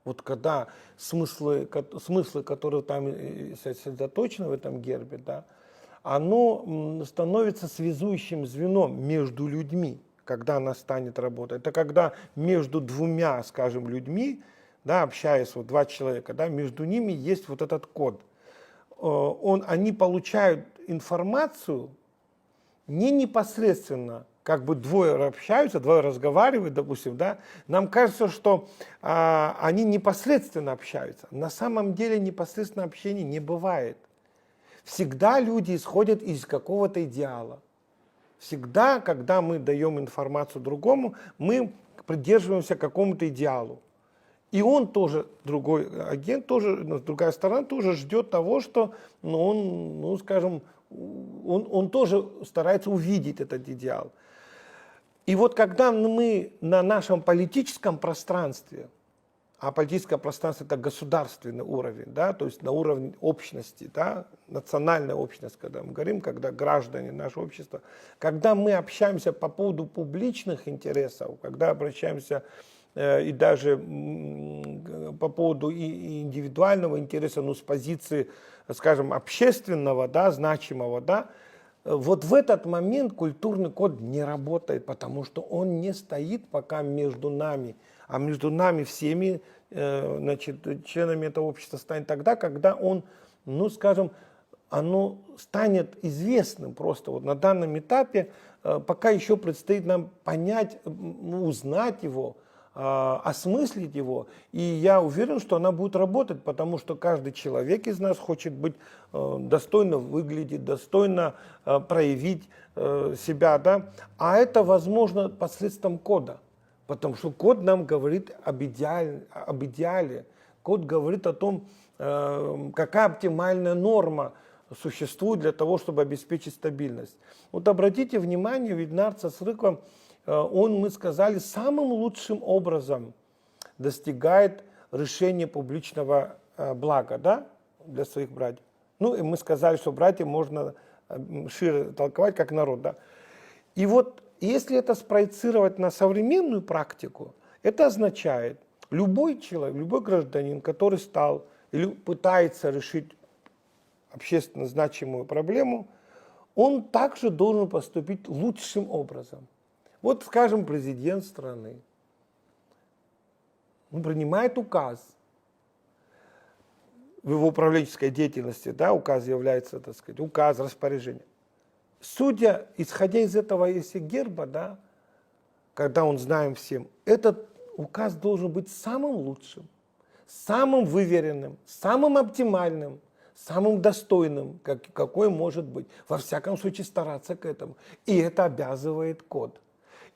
Speaker 2: Вот когда смыслы, которые там сосредоточены в этом гербе, да, оно становится связующим звеном между людьми, когда она станет работать. Это когда между двумя, скажем, людьми, да, общаясь, вот два человека, да, между ними есть вот этот код. Они получают информацию не непосредственно, как бы двое общаются, двое разговаривают, допустим, да, нам кажется, что они непосредственно общаются. На самом деле непосредственного общения не бывает. Всегда люди исходят из какого-то идеала. Всегда, когда мы даем информацию другому, мы придерживаемся какому-то идеалу. И он тоже, другой агент, тоже, другая сторона тоже ждет того, что он, скажем, он тоже старается увидеть этот идеал. И вот когда мы на нашем политическом пространстве, а политическое пространство – это государственный уровень, да, то есть на уровне общности, да, национальная общность, когда мы говорим, когда граждане нашего общества, когда мы общаемся по поводу публичных интересов, когда обращаемся и даже по поводу и индивидуального интереса, ну, с позиции, скажем, общественного, да, значимого, да, вот в этот момент культурный код не работает, потому что он не стоит пока между нами, а между нами всеми, значит, членами этого общества станет тогда, когда он, ну, скажем, оно станет известным просто. Вот на данном этапе пока еще предстоит нам понять, узнать его, осмыслить его, и я уверен, что она будет работать, потому что каждый человек из нас хочет быть достойно выглядеть, достойно проявить себя, да, а это возможно посредством кода, потому что код нам говорит об идеале, код говорит о том, какая оптимальная норма существует для того, чтобы обеспечить стабильность. Вот обратите внимание, Виднар Цацрыква, он, мы сказали, самым лучшим образом достигает решения публичного блага, да, для своих братьев. Ну, и мы сказали, что братья можно шире толковать, как народ, да. И вот, если это спроецировать на современную практику, это означает, любой человек, любой гражданин, который стал или пытается решить общественно значимую проблему, он также должен поступить лучшим образом. Вот, скажем, президент страны принимает указ в его управленческой деятельности, да, указ является, так сказать, указ, распоряжение. Судя, исходя из этого, если герба, да, когда он знаем всем, этот указ должен быть самым лучшим, самым выверенным, самым оптимальным, самым достойным, какой может быть. Во всяком случае, стараться к этому. И это обязывает код.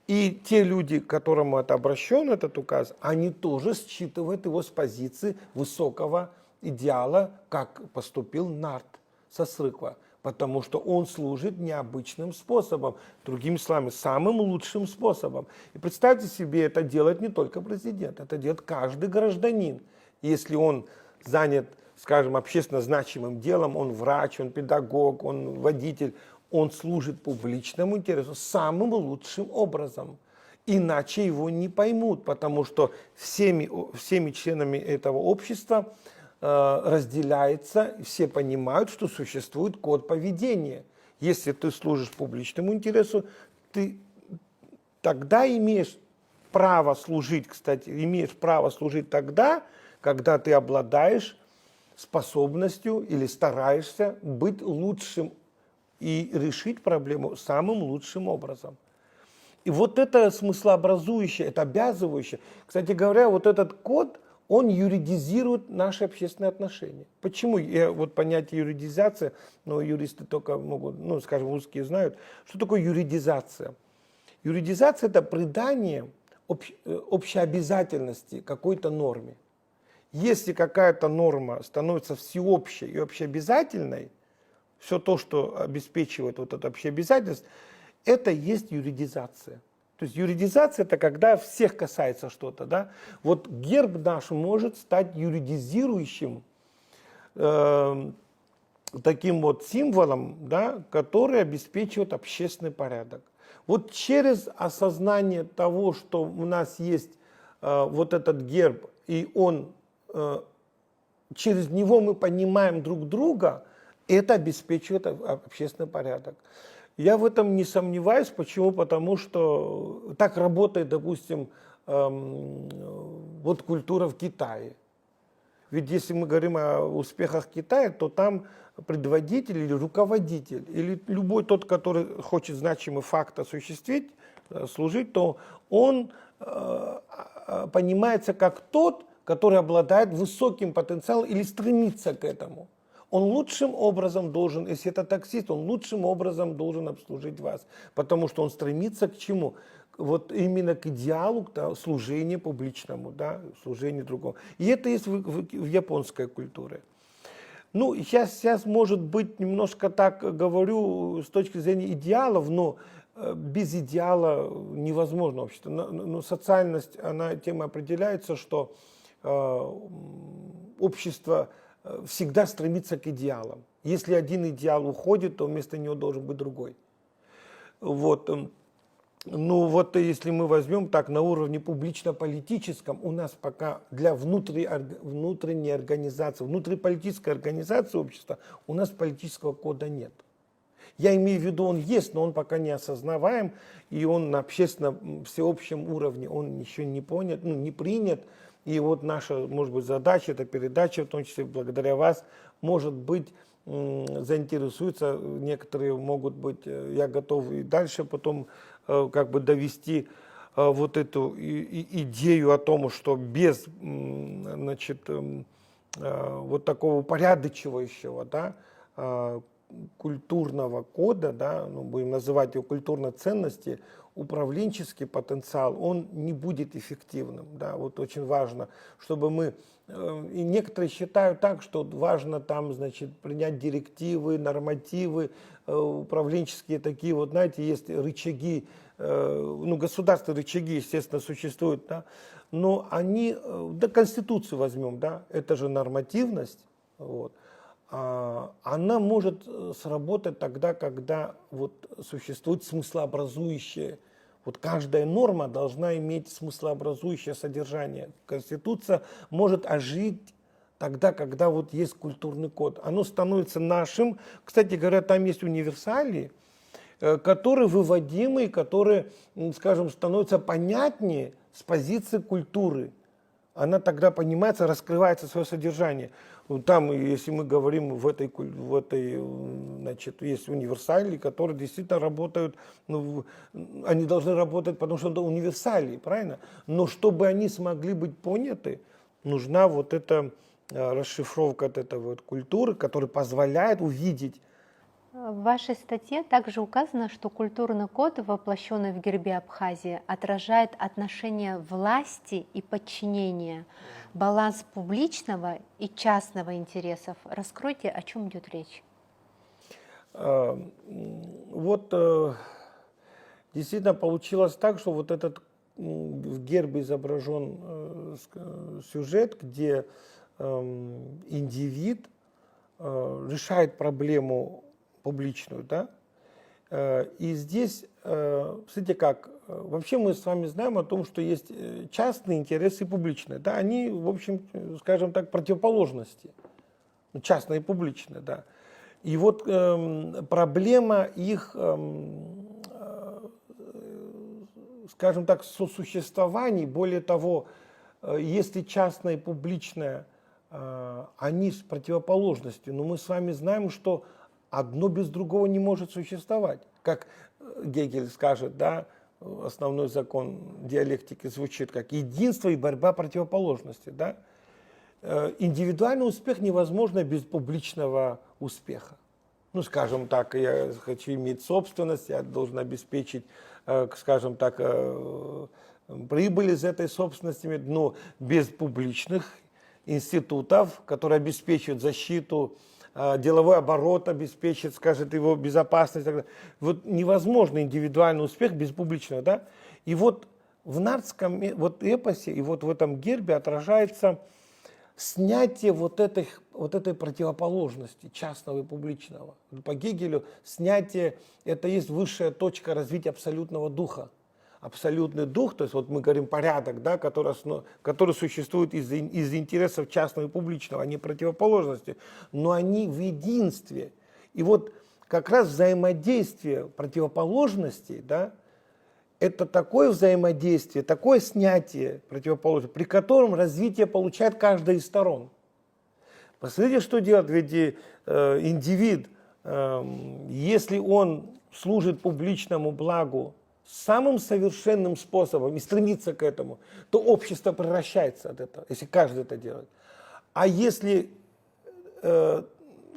Speaker 2: И те люди, к которым это обращен, этот указ, они тоже считывают его с позиции высокого идеала, как поступил Нарт со Срыква, потому что он служит необычным способом, другими словами, самым лучшим способом. И представьте себе, это делает не только президент, это делает каждый гражданин. Если он занят, скажем, общественно значимым делом, он врач, он педагог, он водитель, он служит публичному интересу самым лучшим образом. Иначе его не поймут, потому что всеми членами этого общества разделяется, все понимают, что существует код поведения. Если ты служишь публичному интересу, ты тогда имеешь право служить, кстати, имеешь право служить тогда, когда ты обладаешь способностью или стараешься быть лучшим и решить проблему самым лучшим образом. И вот это смыслообразующее, это обязывающее. Кстати говоря, вот этот код, он юридизирует наши общественные отношения. Почему? Вот понятие юридизация, но юристы только могут, скажем, узкие знают, что такое юридизация. Юридизация – это придание общеобязательности какой-то норме. Если какая-то норма становится всеобщей и общеобязательной, все то, что обеспечивает вот эту общеобязательность, это и есть юридизация. То есть юридизация – это когда всех касается что-то. Да? Вот герб наш может стать юридизирующим таким вот символом, да, который обеспечивает общественный порядок. Вот через осознание того, что у нас есть вот этот герб, и через него мы понимаем друг друга, это обеспечивает общественный порядок. Я в этом не сомневаюсь. Почему? Потому что так работает, допустим, вот культура в Китае. Ведь если мы говорим о успехах Китая, то там предводитель или руководитель, или любой тот, который хочет значимый факт осуществить, служить, то он понимается как тот, который обладает высоким потенциалом или стремится к этому. Он лучшим образом должен, если это таксист, он лучшим образом должен обслужить вас, потому что он стремится к чему? Вот именно к идеалу, да, служения публичному, да, служения другому. И это есть в японской культуре. Ну, сейчас, может быть, немножко так говорю с точки зрения идеалов, но без идеала невозможно общество. Но социальность, она тем определяется, что общество всегда стремится к идеалам. Если один идеал уходит, то вместо него должен быть другой. Вот. Ну вот если мы возьмем так на уровне публично-политическом, у нас пока для внутренней организации, внутриполитической организации общества у нас политического кода нет. Я имею в виду, он есть, но он пока не осознаваем, и он на общественном всеобщем уровне, он еще не понят, не принят. И вот наша, может быть, задача, это передача, в том числе благодаря вас, может быть, заинтересуются, некоторые могут быть, я готов и дальше потом как бы довести вот эту идею о том, что без, значит, вот такого упорядочивающего, да, культурного кода, да, будем называть его культурной ценности, управленческий потенциал, он не будет эффективным. Да? Вот очень важно, чтобы мы... И некоторые считают так, что важно там, значит, принять директивы, нормативы, управленческие такие, вот знаете, есть рычаги, государственные рычаги, естественно, существуют, да? Но они, да, Конституцию возьмем, да, это же нормативность, вот. Она может сработать тогда, когда вот существует смыслообразующее. Вот каждая норма должна иметь смыслообразующее содержание. Конституция может ожить тогда, когда вот есть культурный код. Оно становится нашим. Кстати говоря, там есть универсалии, которые выводимы, которые, скажем, становятся понятнее с позиции культуры. Она тогда понимается, раскрывается свое содержание. Там, если мы говорим в этой значит, есть универсалии, которые действительно работают, они должны работать, потому что это универсалии, правильно? Но чтобы они смогли быть поняты, нужна вот эта расшифровка от этой вот культуры, которая позволяет увидеть
Speaker 1: В вашей статье также указано, что культурный код, воплощенный в гербе Абхазии, отражает отношение власти и подчинения, баланс публичного и частного интересов. Раскройте, о чем идет речь.
Speaker 2: Вот действительно получилось так, что вот этот в гербе изображен сюжет, где индивид решает проблему публичную, да? И здесь, смотрите как, вообще мы с вами знаем о том, что есть частные интересы и публичные, да? Они, в общем, скажем так, противоположности, частное и публичное, да. И вот проблема их, скажем так, сосуществований, более того, если частное и публичное, они с противоположностью, но мы с вами знаем, что одно без другого не может существовать. Как Гегель скажет, да, основной закон диалектики звучит как единство и борьба противоположностей. Да? Индивидуальный успех невозможно без публичного успеха. Ну, скажем так, я хочу иметь собственность, я должен обеспечить, скажем так, прибыль из этой собственности, но без публичных институтов, которые обеспечивают защиту, деловой оборот обеспечит, скажет его безопасность. Вот невозможно индивидуальный успех без публичного, да? И вот в нардском вот эпосе и вот в этом гербе отражается снятие вот этой противоположности частного и публичного. По Гегелю снятие – это есть высшая точка развития абсолютного духа. Абсолютный дух, то есть вот мы говорим порядок, да, который существует из интересов частного и публичного, они противоположности, но они в единстве. И вот как раз взаимодействие противоположностей, да, это такое взаимодействие, такое снятие противоположностей, при котором развитие получает каждая из сторон. Посмотрите, что делает ведь индивид, если он служит публичному благу самым совершенным способом и стремится к этому, то общество превращается от этого, если каждый это делает. А если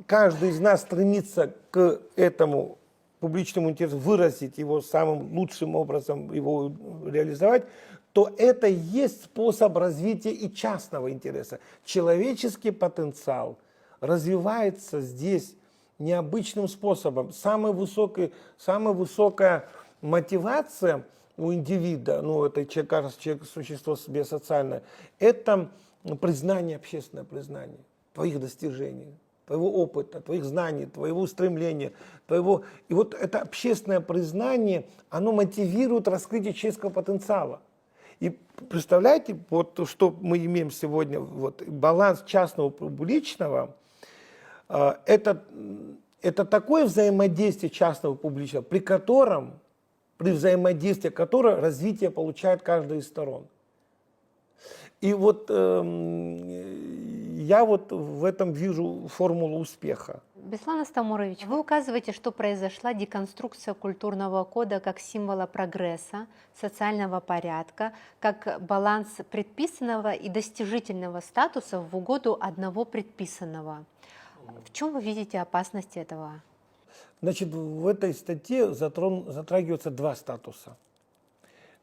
Speaker 2: каждый из нас стремится к этому публичному интересу, выразить его самым лучшим образом, его реализовать, то это и есть способ развития и частного интереса. Человеческий потенциал развивается здесь необычным способом. Самая высокая мотивация у индивида, ну это человек существо биосоциальное, это признание, общественное признание твоих достижений, твоего опыта, твоих знаний, твоего устремления, твоего... И вот это общественное признание, оно мотивирует раскрытие человеческого потенциала. И представляете, вот что мы имеем сегодня, вот, баланс частного и публичного, это такое взаимодействие частного и публичного, при взаимодействии которого развитие получает каждая из сторон. И вот я вот в этом вижу формулу успеха.
Speaker 1: Беслан Астамурович, вы указываете, что произошла деконструкция культурного кода как символа прогресса, социального порядка, как баланс предписанного и достижительного статуса в угоду одного предписанного. В чем вы видите опасность этого?
Speaker 2: Значит, в этой статье затрагиваются два статуса.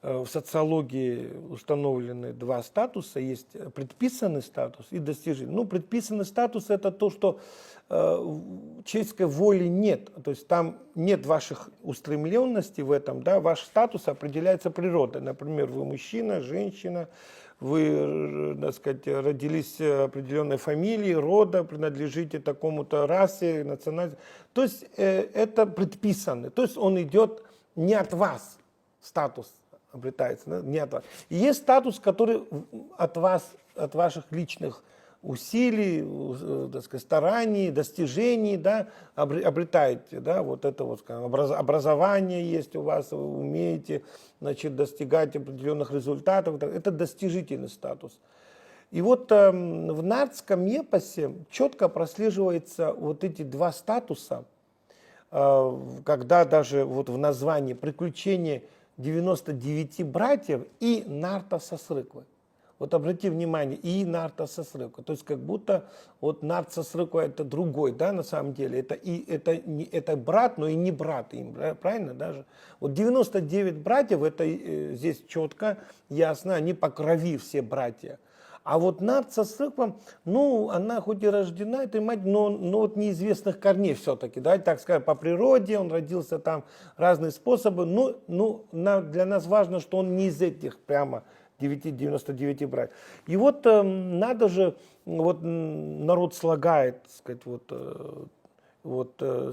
Speaker 2: В социологии установлены два статуса. Есть предписанный статус и достижительный. Ну, предписанный статус – это то, что человеческой воли нет. То есть там нет ваших устремленностей в этом. Да? Ваш статус определяется природой. Например, вы мужчина, женщина, вы, так сказать, родились определенной фамилии, рода, принадлежите такому-то расе, национальности. То есть это предписанный. То есть он идет не от вас, статус обретается, да? Не от вас. И есть статус, который от вас, от ваших личных усилий, так сказать, стараний, достижений, да, обретаете, да, вот это вот, скажем, образование есть у вас, вы умеете, значит, достигать определенных результатов, это достижительный статус. И вот в нардском эпосе четко прослеживается вот эти два статуса, когда даже вот в названии «Приключения 99 братьев» и «Нарта со Срыквы». Вот обрати внимание, и Нарта Сосрыко. То есть как будто вот Нарт Сосрыко это другой, да, на самом деле. Это брат, но и не брат им, правильно даже? Вот 99 братьев, это здесь четко, ясно, они по крови все братья. А вот Нарт Сосрыко, ну, она хоть и рождена этой мать, но вот неизвестных корней все-таки, да, так скажем, по природе, он родился там разные способы, для нас важно, что он не из этих прямо 99 братьев. И вот надо же, вот народ слагает, так сказать,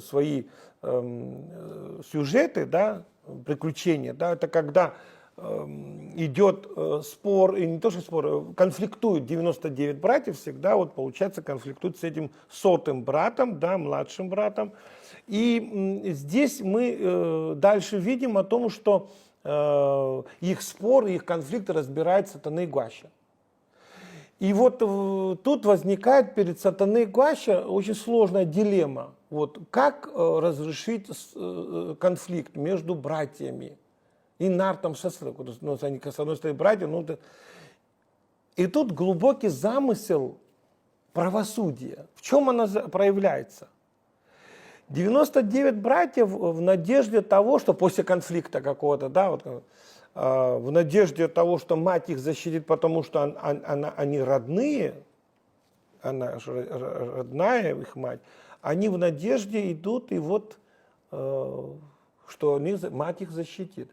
Speaker 2: свои сюжеты, да, приключения, да, это когда идет спор, и не то что спор, конфликтуют 99 братьев, всегда вот получается конфликтуют с этим 100-м братом, да, младшим братом. И здесь мы дальше видим о том, что их спор, их конфликты разбирает Сатана и Гуаща. И вот тут возникает перед Сатаной и Гуаща очень сложная дилемма. Вот, как разрешить конфликт между братьями и Нартом Сосрыко. Ну, они, с одной стороны, братья. И тут глубокий замысел правосудия. В чем она проявляется? 99 братьев в надежде того, что после конфликта какого-то, да, вот, в надежде того, что мать их защитит, потому что они родные, она родная их мать, они в надежде идут, и вот, что мать их защитит.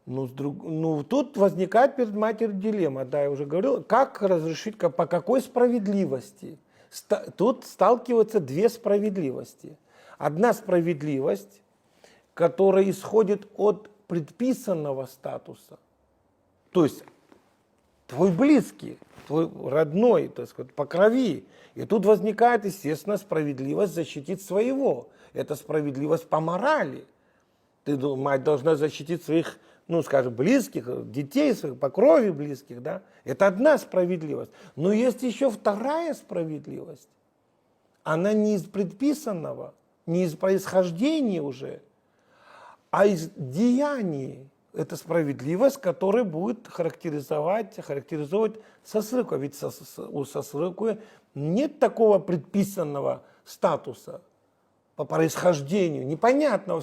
Speaker 2: Тут возникает перед матерью дилемма, да, я уже говорил, как разрешить, по какой справедливости. Тут сталкиваются две справедливости. Одна справедливость, которая исходит от предписанного статуса. То есть твой близкий, твой родной, так сказать, по крови. И тут возникает, естественно, справедливость защитить своего. Это справедливость по морали. Мать должна защитить своих, ну, скажем, близких, детей своих, по крови близких, да. Это одна справедливость. Но есть еще вторая справедливость. Она не из предписанного, не из происхождения уже, а из деяний. Это справедливость, которая будет характеризовать Сосрыко. Ведь у Сосрыко нет такого предписанного статуса по происхождению, непонятного.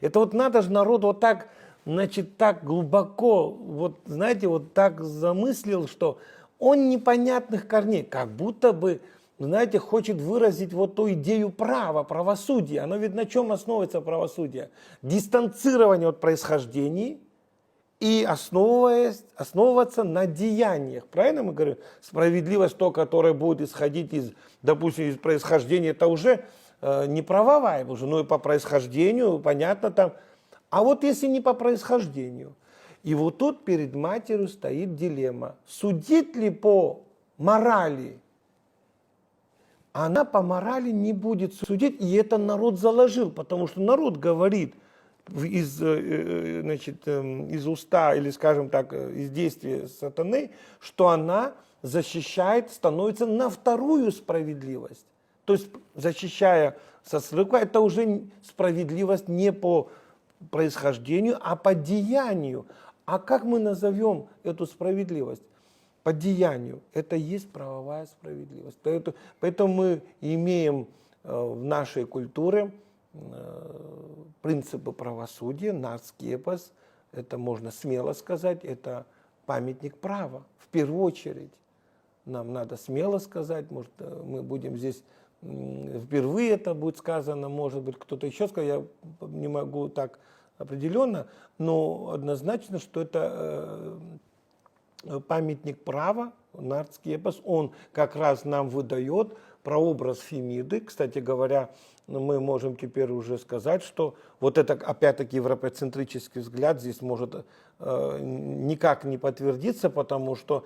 Speaker 2: Это вот надо же народу вот так, значит, так глубоко, вот знаете, вот так замыслил, что он непонятных корней, как будто бы, знаете, хочет выразить вот ту идею права, правосудия. Оно ведь на чем основывается правосудие? Дистанцирование от происхождений и основываться на деяниях. Правильно мы говорим? Справедливость, то, которая будет исходить из, допустим, из происхождения, это уже не правовая, уже, но и по происхождению, понятно там. А вот если не по происхождению. И вот тут перед матерью стоит дилемма. Судить ли по морали? Она по морали не будет судить, и это народ заложил, потому что народ говорит из уста, или, скажем так, из действия сатаны, что она защищает, становится на вторую справедливость. То есть, защищая Сосрыко, это уже справедливость не по происхождению, а по деянию. А как мы назовем эту справедливость? По деянию. Это и есть правовая справедливость. Поэтому мы имеем в нашей культуре принципы правосудия, нартский эпос. Это можно смело сказать, это памятник права. В первую очередь. Нам надо смело сказать, может, мы будем здесь впервые это будет сказано, может быть, кто-то еще скажет, я не могу так определенно, но однозначно, что это памятник права, нартский эпос, он как раз нам выдает прообраз Фемиды. Кстати говоря, мы можем теперь уже сказать, что вот это опять-таки европоцентрический взгляд здесь может никак не подтвердиться, потому что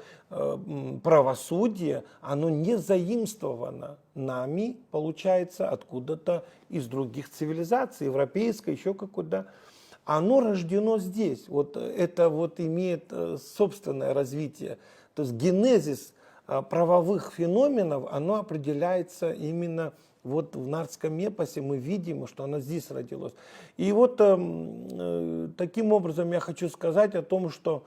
Speaker 2: правосудие, оно не заимствовано нами, получается, откуда-то из других цивилизаций, европейской, еще какой-то. Оно рождено здесь. Вот это вот имеет собственное развитие. То есть генезис правовых феноменов, оно определяется именно вот в нартском эпосе. Мы видим, что оно здесь родилось. И вот таким образом я хочу сказать о том, что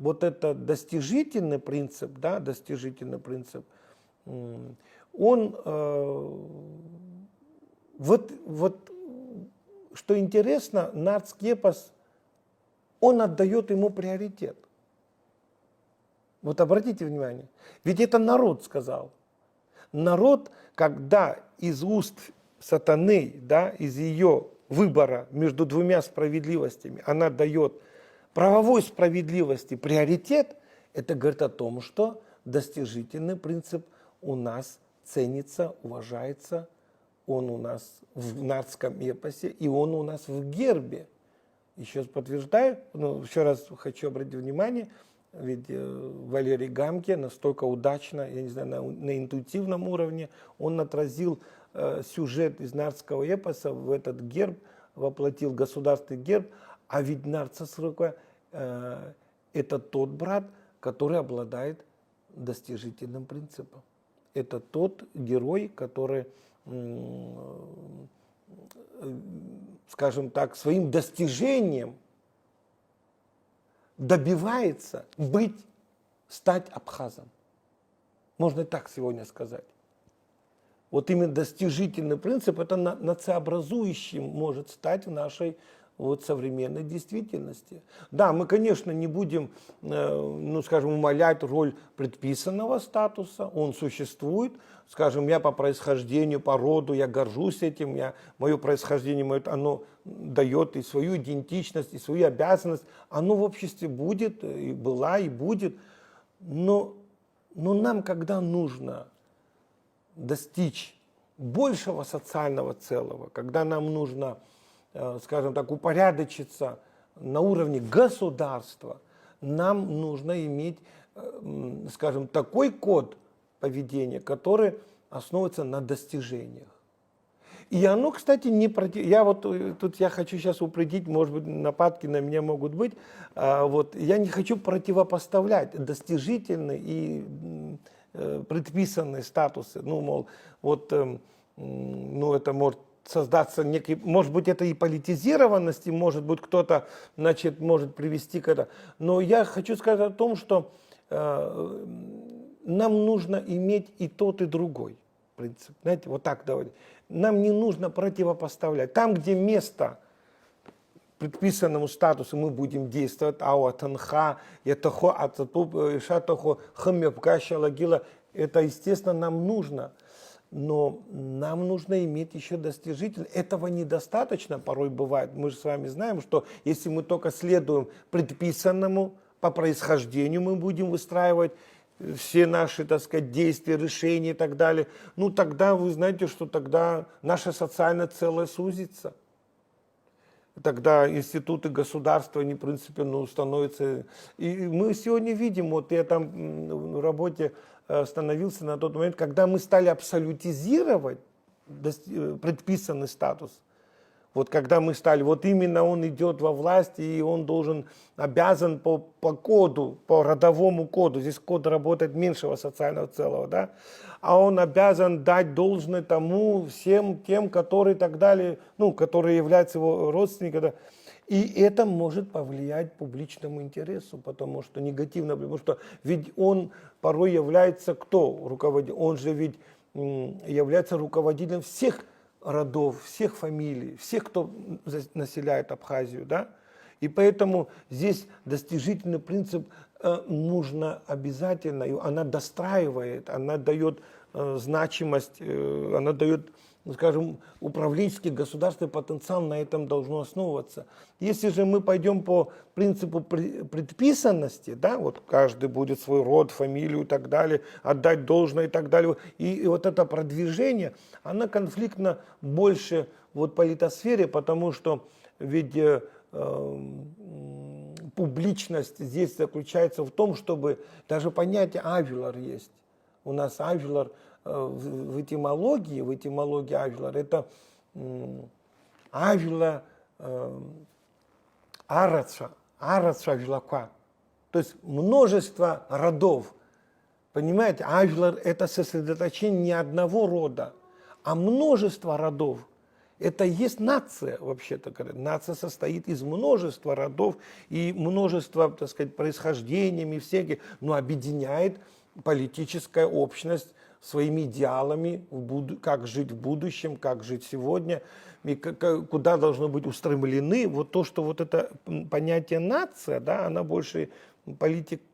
Speaker 2: вот этот достижительный принцип, да, достижительный принцип, он, вот, что интересно, нацкепос, он отдает ему приоритет. Вот обратите внимание, ведь это народ сказал. Народ, когда из уст сатаны, да, из ее выбора между двумя справедливостями, она дает правовой справедливости приоритет, это говорит о том, что достижительный принцип у нас ценится, уважается, он у нас в нацком эпосе, и он у нас в гербе. Еще раз подтверждаю, еще раз хочу обратить внимание, ведь Валерий Гамке настолько удачно, я не знаю, на интуитивном уровне, он отразил сюжет из нацкого эпоса в этот герб, воплотил государственный герб, а ведь Нарцисрука это тот брат, который обладает достижительным принципом. Это тот герой, который, скажем так, своим достижением добивается стать абхазом. Можно и так сегодня сказать. Вот именно достижительный принцип, это нациообразующим может стать в нашей вот современной действительности. Да, мы, конечно, не будем, ну, скажем, умалять роль предписанного статуса, он существует. Скажем, я по происхождению, по роду, я горжусь этим, мое происхождение, оно дает и свою идентичность, и свою обязанность. Оно в обществе будет, и была, и будет. Но нам, когда нужно достичь большего социального целого, когда нам нужно, скажем так, упорядочиться на уровне государства, нам нужно иметь, скажем, такой код поведения, который основывается на достижениях. И оно, кстати, не против... Я хочу сейчас упредить, может быть, нападки на меня могут быть. Я не хочу противопоставлять достижительный и предписанные статусы. Это может создаться некий, может быть, это и политизированность, и может быть, кто-то, может привести к этому. Но я хочу сказать о том, что нам нужно иметь и тот, и другой принцип. Знаете, вот так давайте. Нам не нужно противопоставлять. Там, где место предписанному статусу, мы будем действовать, это, естественно, нам нужно. Но нам нужно иметь еще достижительно. Этого недостаточно порой бывает. Мы же с вами знаем, что если мы только следуем предписанному по происхождению, мы будем выстраивать все наши, так сказать, действия, решения и так далее, тогда вы знаете, что тогда наше социальное целое сузится. Тогда институты государства, они, в принципе, становятся... И мы сегодня видим, вот я там в работе остановился на тот момент, когда мы стали абсолютизировать предписанный статус. Вот когда мы стали, вот именно он идет во власть, и он обязан по коду, по родовому коду, здесь код работает меньшего социального целого, да, а он обязан дать должное тому, всем тем, которые и так далее, которые являются его родственниками. И это может повлиять публичному интересу, потому что негативно, потому что ведь он порой является кто руководитель? Он же ведь является руководителем всех родов, всех фамилий, всех, кто населяет Абхазию, да? И поэтому здесь достижительный принцип нужно обязательно, она достраивает, она дает значимость, она дает, скажем, управленческий государственный потенциал на этом должно основываться. Если же мы пойдем по принципу предписанности, да, вот каждый будет свой род, фамилию и так далее, отдать должное и так далее, и вот это продвижение, оно конфликтно больше вот по литосфере, потому что ведь публичность здесь заключается в том, чтобы даже понятие авилар есть. У нас авилар в этимологии авилар это авила араца вилака, то есть множество родов. Понимаете, авилар это сосредоточение не одного рода, а множество родов. Это и есть нация, вообще-то говоря. Нация состоит из множества родов и множества, так сказать, происхождениями всяких, но объединяет политическая общность своими идеалами, как жить в будущем, как жить сегодня, и куда должны быть устремлены. Вот то, что вот это понятие нация, да, она больше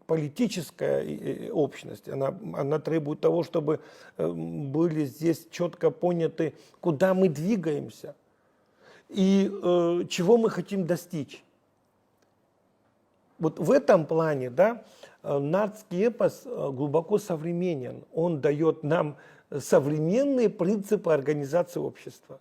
Speaker 2: политическая общность, она требует того, чтобы были здесь четко поняты, куда мы двигаемся и чего мы хотим достичь. Вот в этом плане, да, нардский эпос глубоко современен. Он дает нам современные принципы организации общества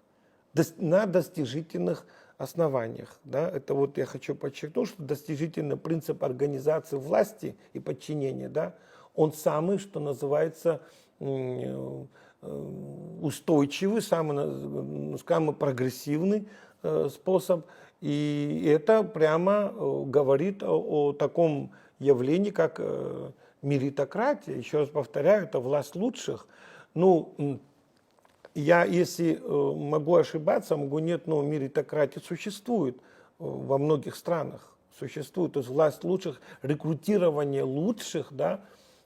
Speaker 2: на достижительных основаниях. Да? Это вот я хочу подчеркнуть, что достижительный принцип организации власти и подчинения, да, он самый, что называется, устойчивый, самый прогрессивный способ. И это прямо говорит о таком явлении, как меритократия. Еще раз повторяю, это власть лучших. Ну, я, если могу ошибаться, могу нет, но меритократия существует во многих странах. Существует, то есть власть лучших, рекрутирование лучших, да,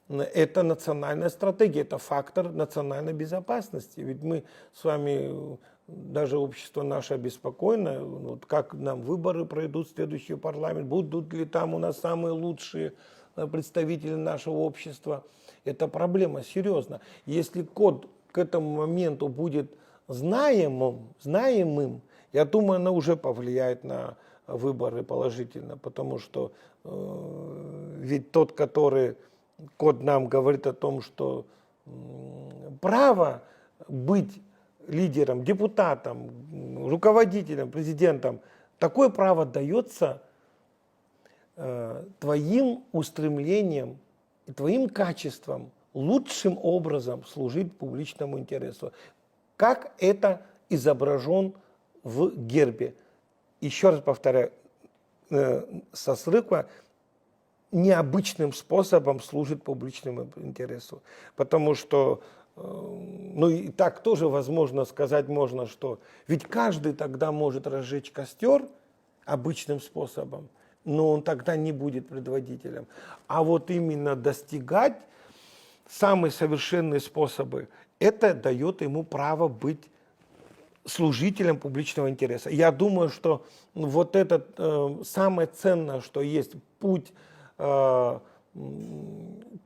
Speaker 2: это национальная стратегия, это фактор национальной безопасности. Ведь мы с вами, даже общество наше обеспокоено, вот как нам выборы пройдут в следующий парламент, будут ли там у нас самые лучшие представители нашего общества. Это проблема серьезна. Если код к этому моменту будет знаемым, я думаю, она уже повлияет на выборы положительно, потому что ведь тот, который код нам говорит о том, что право быть лидером, депутатом, руководителем, президентом, такое право дается твоим устремлением и твоим качеством лучшим образом служить публичному интересу. Как это изображен в гербе. Еще раз повторяю, со срыва необычным способом служит публичному интересу. Потому что, ну и так тоже возможно сказать можно, что ведь каждый тогда может разжечь костер обычным способом, но он тогда не будет предводителем. А вот именно достигать самые совершенные способы, это дает ему право быть служителем публичного интереса. Я думаю, что вот это самое ценное, что есть путь к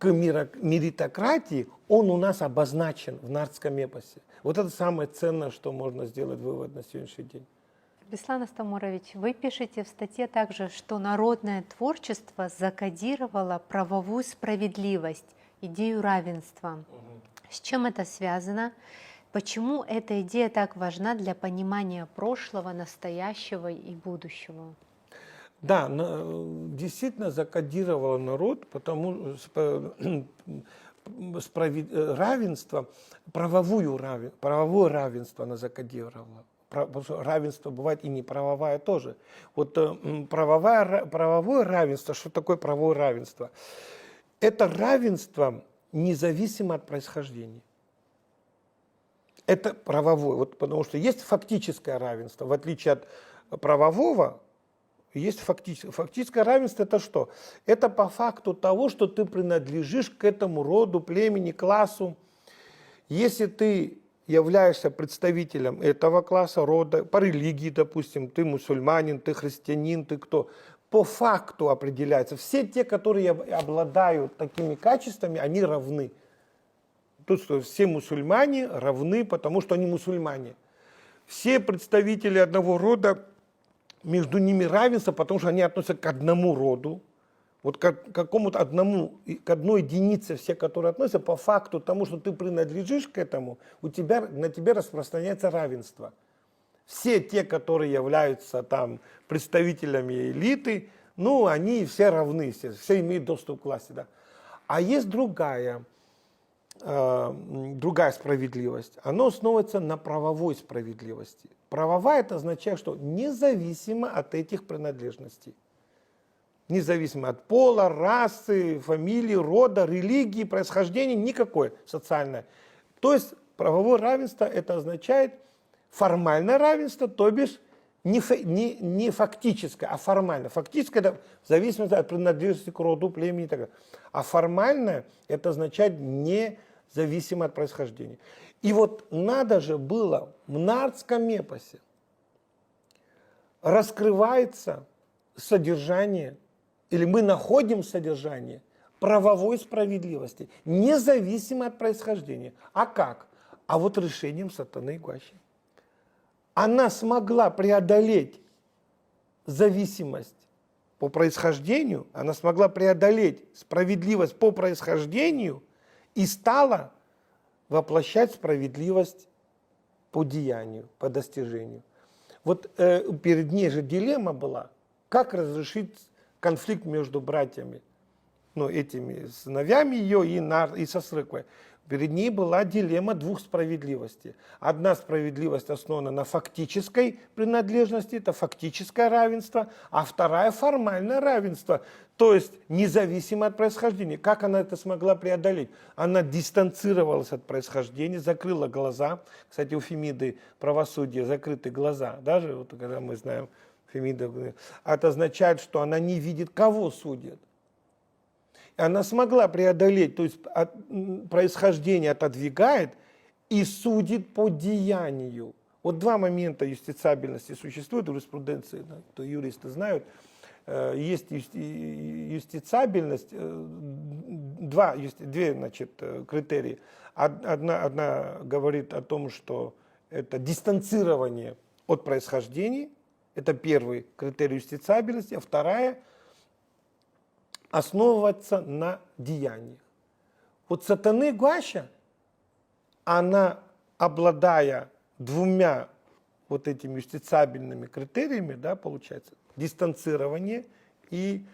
Speaker 2: меритократии, он у нас обозначен в нардском эпосе. Вот это самое ценное, что можно сделать вывод на сегодняшний день.
Speaker 1: Беслан Астамурович, вы пишете в статье также, что народное творчество закодировало правовую справедливость, идею равенства. С чем это связано? Почему эта идея так важна для понимания прошлого, настоящего и будущего?
Speaker 2: Да, действительно закодировало народ, потому что равенство, правовое равенство она закодировала. Потому что равенство бывает и неправовое тоже. Вот правовое равенство, что такое правовое равенство? Это равенство независимо от происхождения. Это правовое, вот, потому что есть фактическое равенство, в отличие от правового, есть фактическое. Фактическое равенство это что? Это по факту того, что ты принадлежишь к этому роду, племени, классу. Если ты являешься представителем этого класса, рода, по религии, допустим, ты мусульманин, ты христианин, ты кто, по факту определяется. Все те, которые обладают такими качествами, они равны. Тут что все мусульмане равны, потому что они мусульмане. Все представители одного рода, между ними равенство, потому что они относятся к одному роду. Вот к какому-то одному, к одной единице все, которые относятся, по факту тому, что ты принадлежишь к этому, на тебя распространяется равенство. Все те, которые являются там представителями элиты, ну, они все равны, все имеют доступ к власти. Да. А есть другая справедливость. Она основывается на правовой справедливости. Правовая это означает, что независимо от этих принадлежностей. Независимо от пола, расы, фамилии, рода, религии, происхождения, никакое социальное. То есть правовое равенство это означает формальное равенство, то бишь не фактическое, а формальное. Фактическое – это в зависимости от принадлежности к роду, племени и так далее. А формальное – это означает независимо от происхождения. И вот надо же было в нардском эпосе раскрывается содержание, или мы находим содержание правовой справедливости, независимо от происхождения. А как? А вот решением сатаны и Гуащи. Она смогла преодолеть зависимость по происхождению, она смогла преодолеть справедливость по происхождению и стала воплощать справедливость по деянию, по достижению. Вот перед ней же дилемма была, как разрешить конфликт между братьями, ну, этими сыновьями ее и со Срыквой. Перед ней была дилемма двух справедливостей. Одна справедливость основана на фактической принадлежности, это фактическое равенство, а вторая формальное равенство, то есть независимо от происхождения. Как она это смогла преодолеть? Она дистанцировалась от происхождения, закрыла глаза. Кстати, у Фемиды правосудие закрыты глаза, даже вот, когда мы знаем Фемида, это означает, что она не видит, кого судят. Она смогла преодолеть, то есть происхождение отодвигает и судит по деянию. Вот два момента юстициабельности существуют в юриспруденции, да, кто юристы знают. Есть юстициабельность, две, значит, критерии. Одна говорит о том, что это дистанцирование от происхождения, это первый критерий юстициабельности, а вторая – основываться на деяниях. Вот сатаны Гуаща, она, обладая двумя вот этими юстициабельными критериями, да, получается, дистанцирование и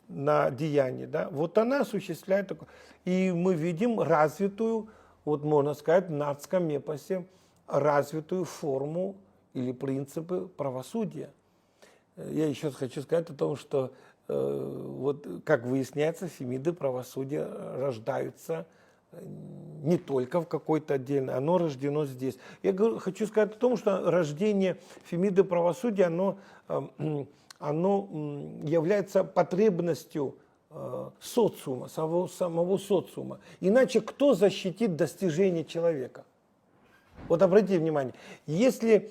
Speaker 2: на деяние, да, вот она осуществляет такое. И мы видим развитую, вот можно сказать, в нардском эпосе, развитую форму или принципы правосудия. Я еще хочу сказать о том, что вот, как выясняется, фемиды правосудия рождаются не только в какой-то отдельной, оно рождено здесь. Я хочу сказать о том, что рождение фемиды правосудия, оно является потребностью социума, самого социума. Иначе кто защитит достижения человека? Вот обратите внимание, если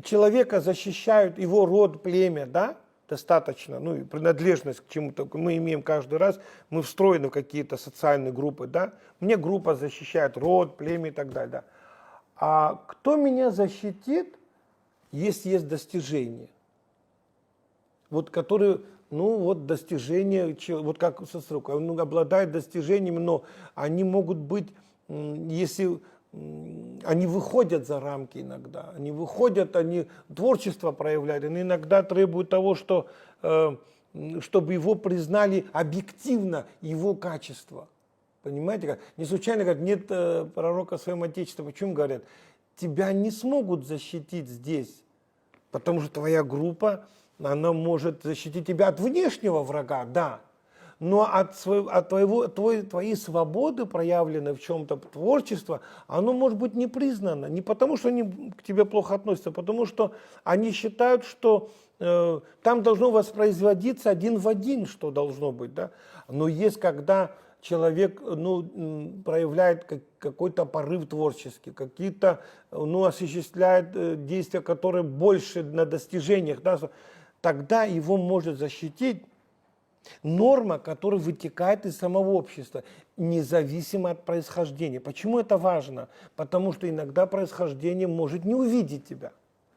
Speaker 2: человека защищают его род, племя, да, достаточно, ну и принадлежность к чему-то, мы имеем каждый раз, мы встроены в какие-то социальные группы, да, мне группа защищает род, племя и так далее, да. А кто меня защитит, если есть достижения? Вот которые, ну вот достижения, вот как со Срыквой, он обладает достижениями, но они могут быть, если они выходят за рамки иногда, они выходят, они творчество проявляют, они иногда требуют того, что, чтобы его признали объективно, его качество. Понимаете как? Не случайно говорят, нет пророка в своем отечестве. Почему говорят? Тебя не смогут защитить здесь, потому что твоя группа, она может защитить тебя от внешнего врага, да. Но от твоей свободы, проявленной в чем-то творчество, оно может быть не признано. Не потому, что они к тебе плохо относятся, а потому что они считают, что там должно воспроизводиться один в один, что должно быть. Да? Но есть, когда человек проявляет какой-то порыв творческий, какие-то, осуществляет действия, которые больше на достижениях, да? Тогда его может защитить норма, которая вытекает из самого общества, независимо от происхождения. Почему это важно? Потому что иногда происхождение может не увидеть тебя,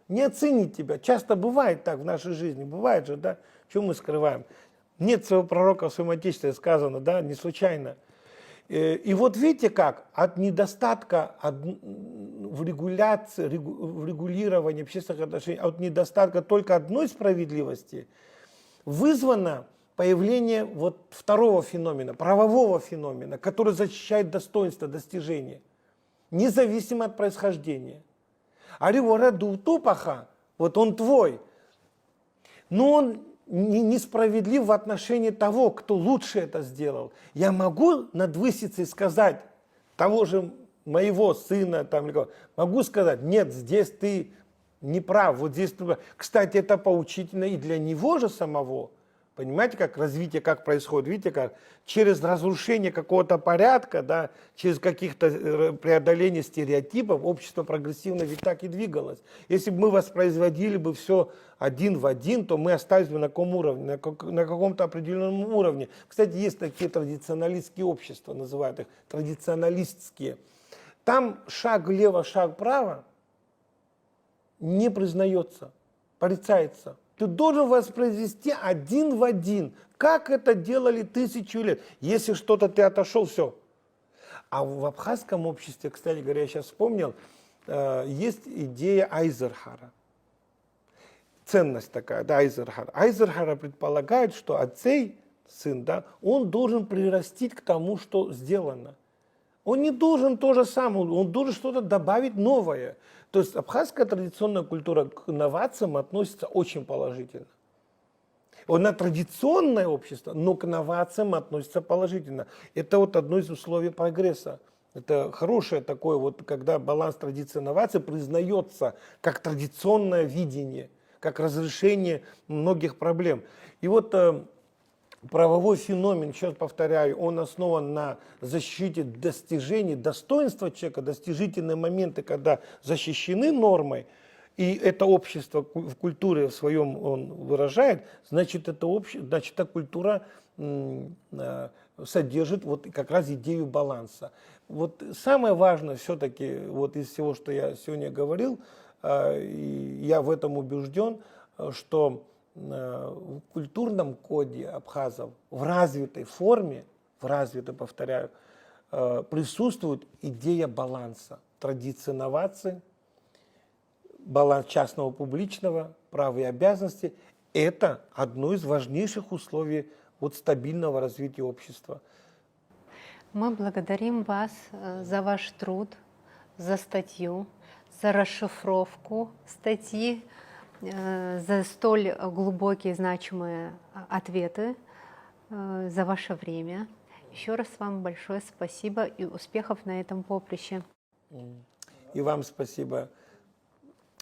Speaker 2: не оценить тебя. Часто бывает так в нашей жизни, бывает же, да? Чего мы скрываем? Нет своего пророка в своем отечестве сказано, да, не случайно. И вот видите как, от недостатка в регуляции, в регулировании общественных отношений, от недостатка только одной справедливости вызвано появление вот второго феномена, правового феномена, который защищает достоинство, достижения, независимо от происхождения. Аривора Дутупаха, вот он твой, но он несправедлив в отношении того, кто лучше это сделал. Я могу надвыситься и сказать того же моего сына, там, или кого, могу сказать, нет, здесь ты не прав, вот здесь ты прав. Кстати, это поучительно и для него же самого. Понимаете, как развитие, как происходит? Видите, как через разрушение какого-то порядка, да, через каких-то преодоление стереотипов общество прогрессивно ведь так и двигалось. Если бы мы воспроизводили бы все один в один, то мы остались бы на каком уровне, на каком-то определенном уровне. Кстати, есть такие традиционалистские общества, называют их традиционалистские. Там шаг влево, шаг вправо не признается, порицается. Ты должен воспроизвести один в один, как это делали 1000 лет. Если что-то ты отошел, все. А в абхазском обществе, кстати говоря, я сейчас вспомнил, есть идея Айзерхара. Ценность такая, да, Айзерхара. Айзерхара предполагает, что отцей, сын, да, он должен прирастить к тому, что сделано. Он не должен то же самое, он должен что-то добавить новое. То есть абхазская традиционная культура к инновациям относится очень положительно. Она традиционное общество, но к инновациям относится положительно. Это вот одно из условий прогресса. Это хорошее такое, вот, когда баланс традиции и инноваций признается как традиционное видение, как разрешение многих проблем. И вот правовой феномен, еще раз повторяю, он основан на защите достижений, достоинства человека, достижительные моменты, когда защищены нормой, и это общество в культуре в своем он выражает, значит, значит, эта культура содержит вот как раз идею баланса. Вот самое важное все-таки вот из всего, что я сегодня говорил, и я в этом убежден, что в культурном коде абхазов в развитой форме, повторяю, присутствует идея баланса, традиции инноваций, баланс частного публичного, права и обязанности. Это одно из важнейших условий вот стабильного развития общества.
Speaker 1: Мы благодарим вас за ваш труд, за статью, за расшифровку статьи, за столь глубокие, значимые ответы, за ваше время. Еще раз вам большое спасибо и успехов на этом поприще.
Speaker 2: И вам спасибо.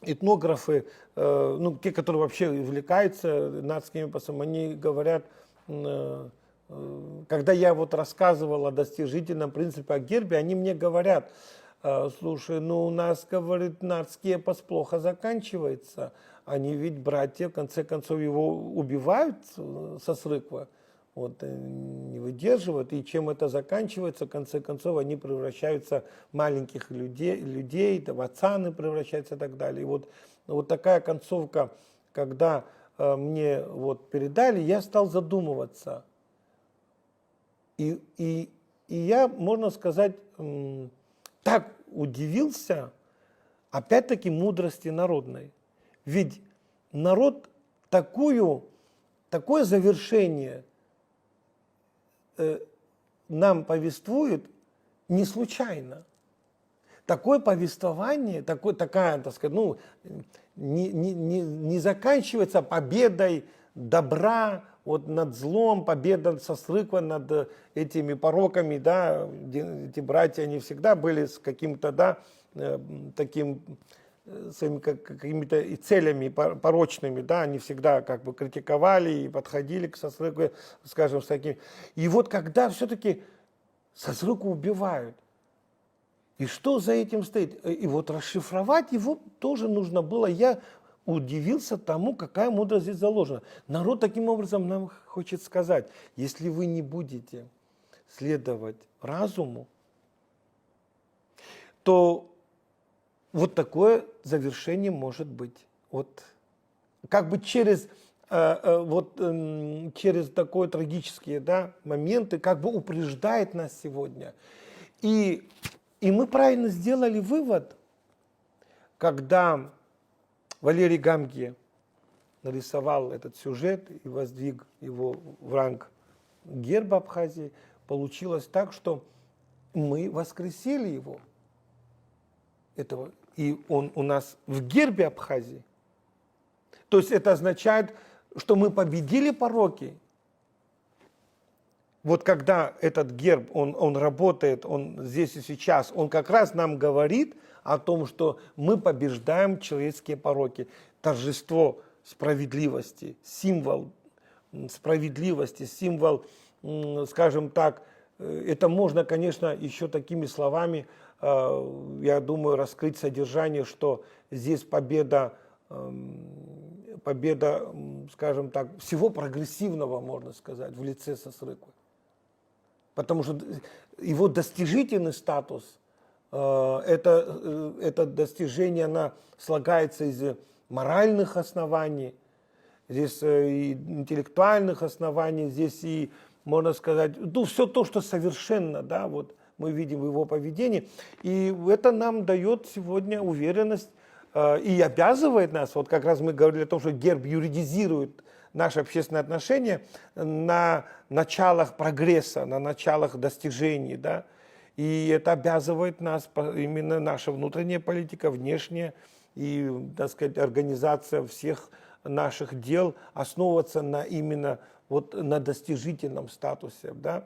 Speaker 2: Этнографы, ну, те, которые вообще увлекаются нацкими вопросами, они говорят, когда я вот рассказывал о достижительном принципе, о гербе, они мне говорят, слушай, ну у нас, говорит, нацкий эпос плохо заканчивается. Они ведь, братья, в конце концов, его убивают со срыква, вот, не выдерживают. И чем это заканчивается, в конце концов, они превращаются в маленьких людей в ацаны превращаются и так далее. И вот такая концовка, когда мне вот передали, я стал задумываться. И я, можно сказать, так удивился, опять-таки, мудрости народной. Ведь народ такое завершение нам повествует не случайно. Такое повествование, такая, так сказать, ну, не заканчивается победой добра вот над злом, победа со срыква над этими пороками, да, эти братья, они всегда были с каким-то, да, таким, своими какими-то и целями порочными, да, они всегда как бы критиковали и подходили к Сосрыку, скажем, с таким. И вот когда все-таки Сосрыку убивают, и что за этим стоит? И вот расшифровать его тоже нужно было. Я удивился тому, какая мудрость здесь заложена. Народ таким образом нам хочет сказать, если вы не будете следовать разуму, то вот такое завершение может быть. Вот как бы через такие трагические, да, моменты как бы упреждает нас сегодня. И мы правильно сделали вывод, когда Валерий Гамги нарисовал этот сюжет и воздвиг его в ранг герба Абхазии, получилось так, что мы воскресили его. И он у нас в гербе Абхазии. То есть это означает, что мы победили пороки. Вот когда этот герб, он работает, он здесь и сейчас, он как раз нам говорит о том, что мы побеждаем человеческие пороки. Торжество справедливости, символ справедливости, символ, скажем так, это можно, конечно, еще такими словами, я думаю, раскрыть содержание, что здесь победа, скажем так, всего прогрессивного, можно сказать, в лице Сосрыквы. Потому что его достижительный статус, это достижение, оно слагается из моральных оснований, здесь и интеллектуальных оснований, здесь и, можно сказать, ну, все то, что совершенно, да, вот мы видим в его поведении. И это нам дает сегодня уверенность и обязывает нас, вот как раз мы говорили о том, что герб юридизирует наши общественные отношения на началах прогресса, на началах достижений, да, и это обязывает нас, именно наша внутренняя политика, внешняя, и, так сказать, организация всех наших дел основываться на именно вот на достижительном статусе, да.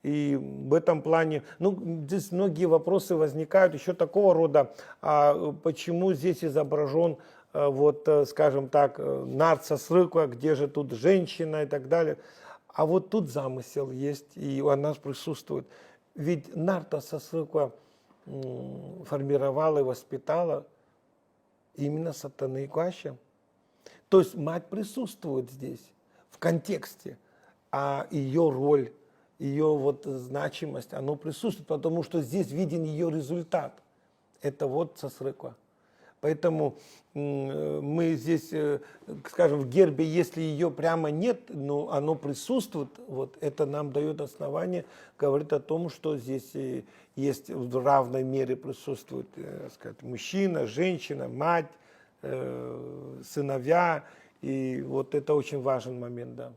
Speaker 2: И в этом плане, ну, здесь многие вопросы возникают еще такого рода, а почему здесь изображен, вот, скажем так, нарт Сосрыква, где же тут женщина и так далее. А вот тут замысел есть, и она присутствует. Ведь нарта Сосрыква формировала и воспитала именно Сатаны Игуаша. То есть мать присутствует здесь, в контексте, а ее роль, ее вот значимость, оно присутствует, потому что здесь виден ее результат. Это вот Сосрыква. Поэтому мы здесь, скажем, в гербе, если ее прямо нет, но оно присутствует, вот это нам дает основание говорить о том, что здесь есть в равной мере присутствует, сказать, мужчина, женщина, мать, сыновья, и вот это очень важный момент, да.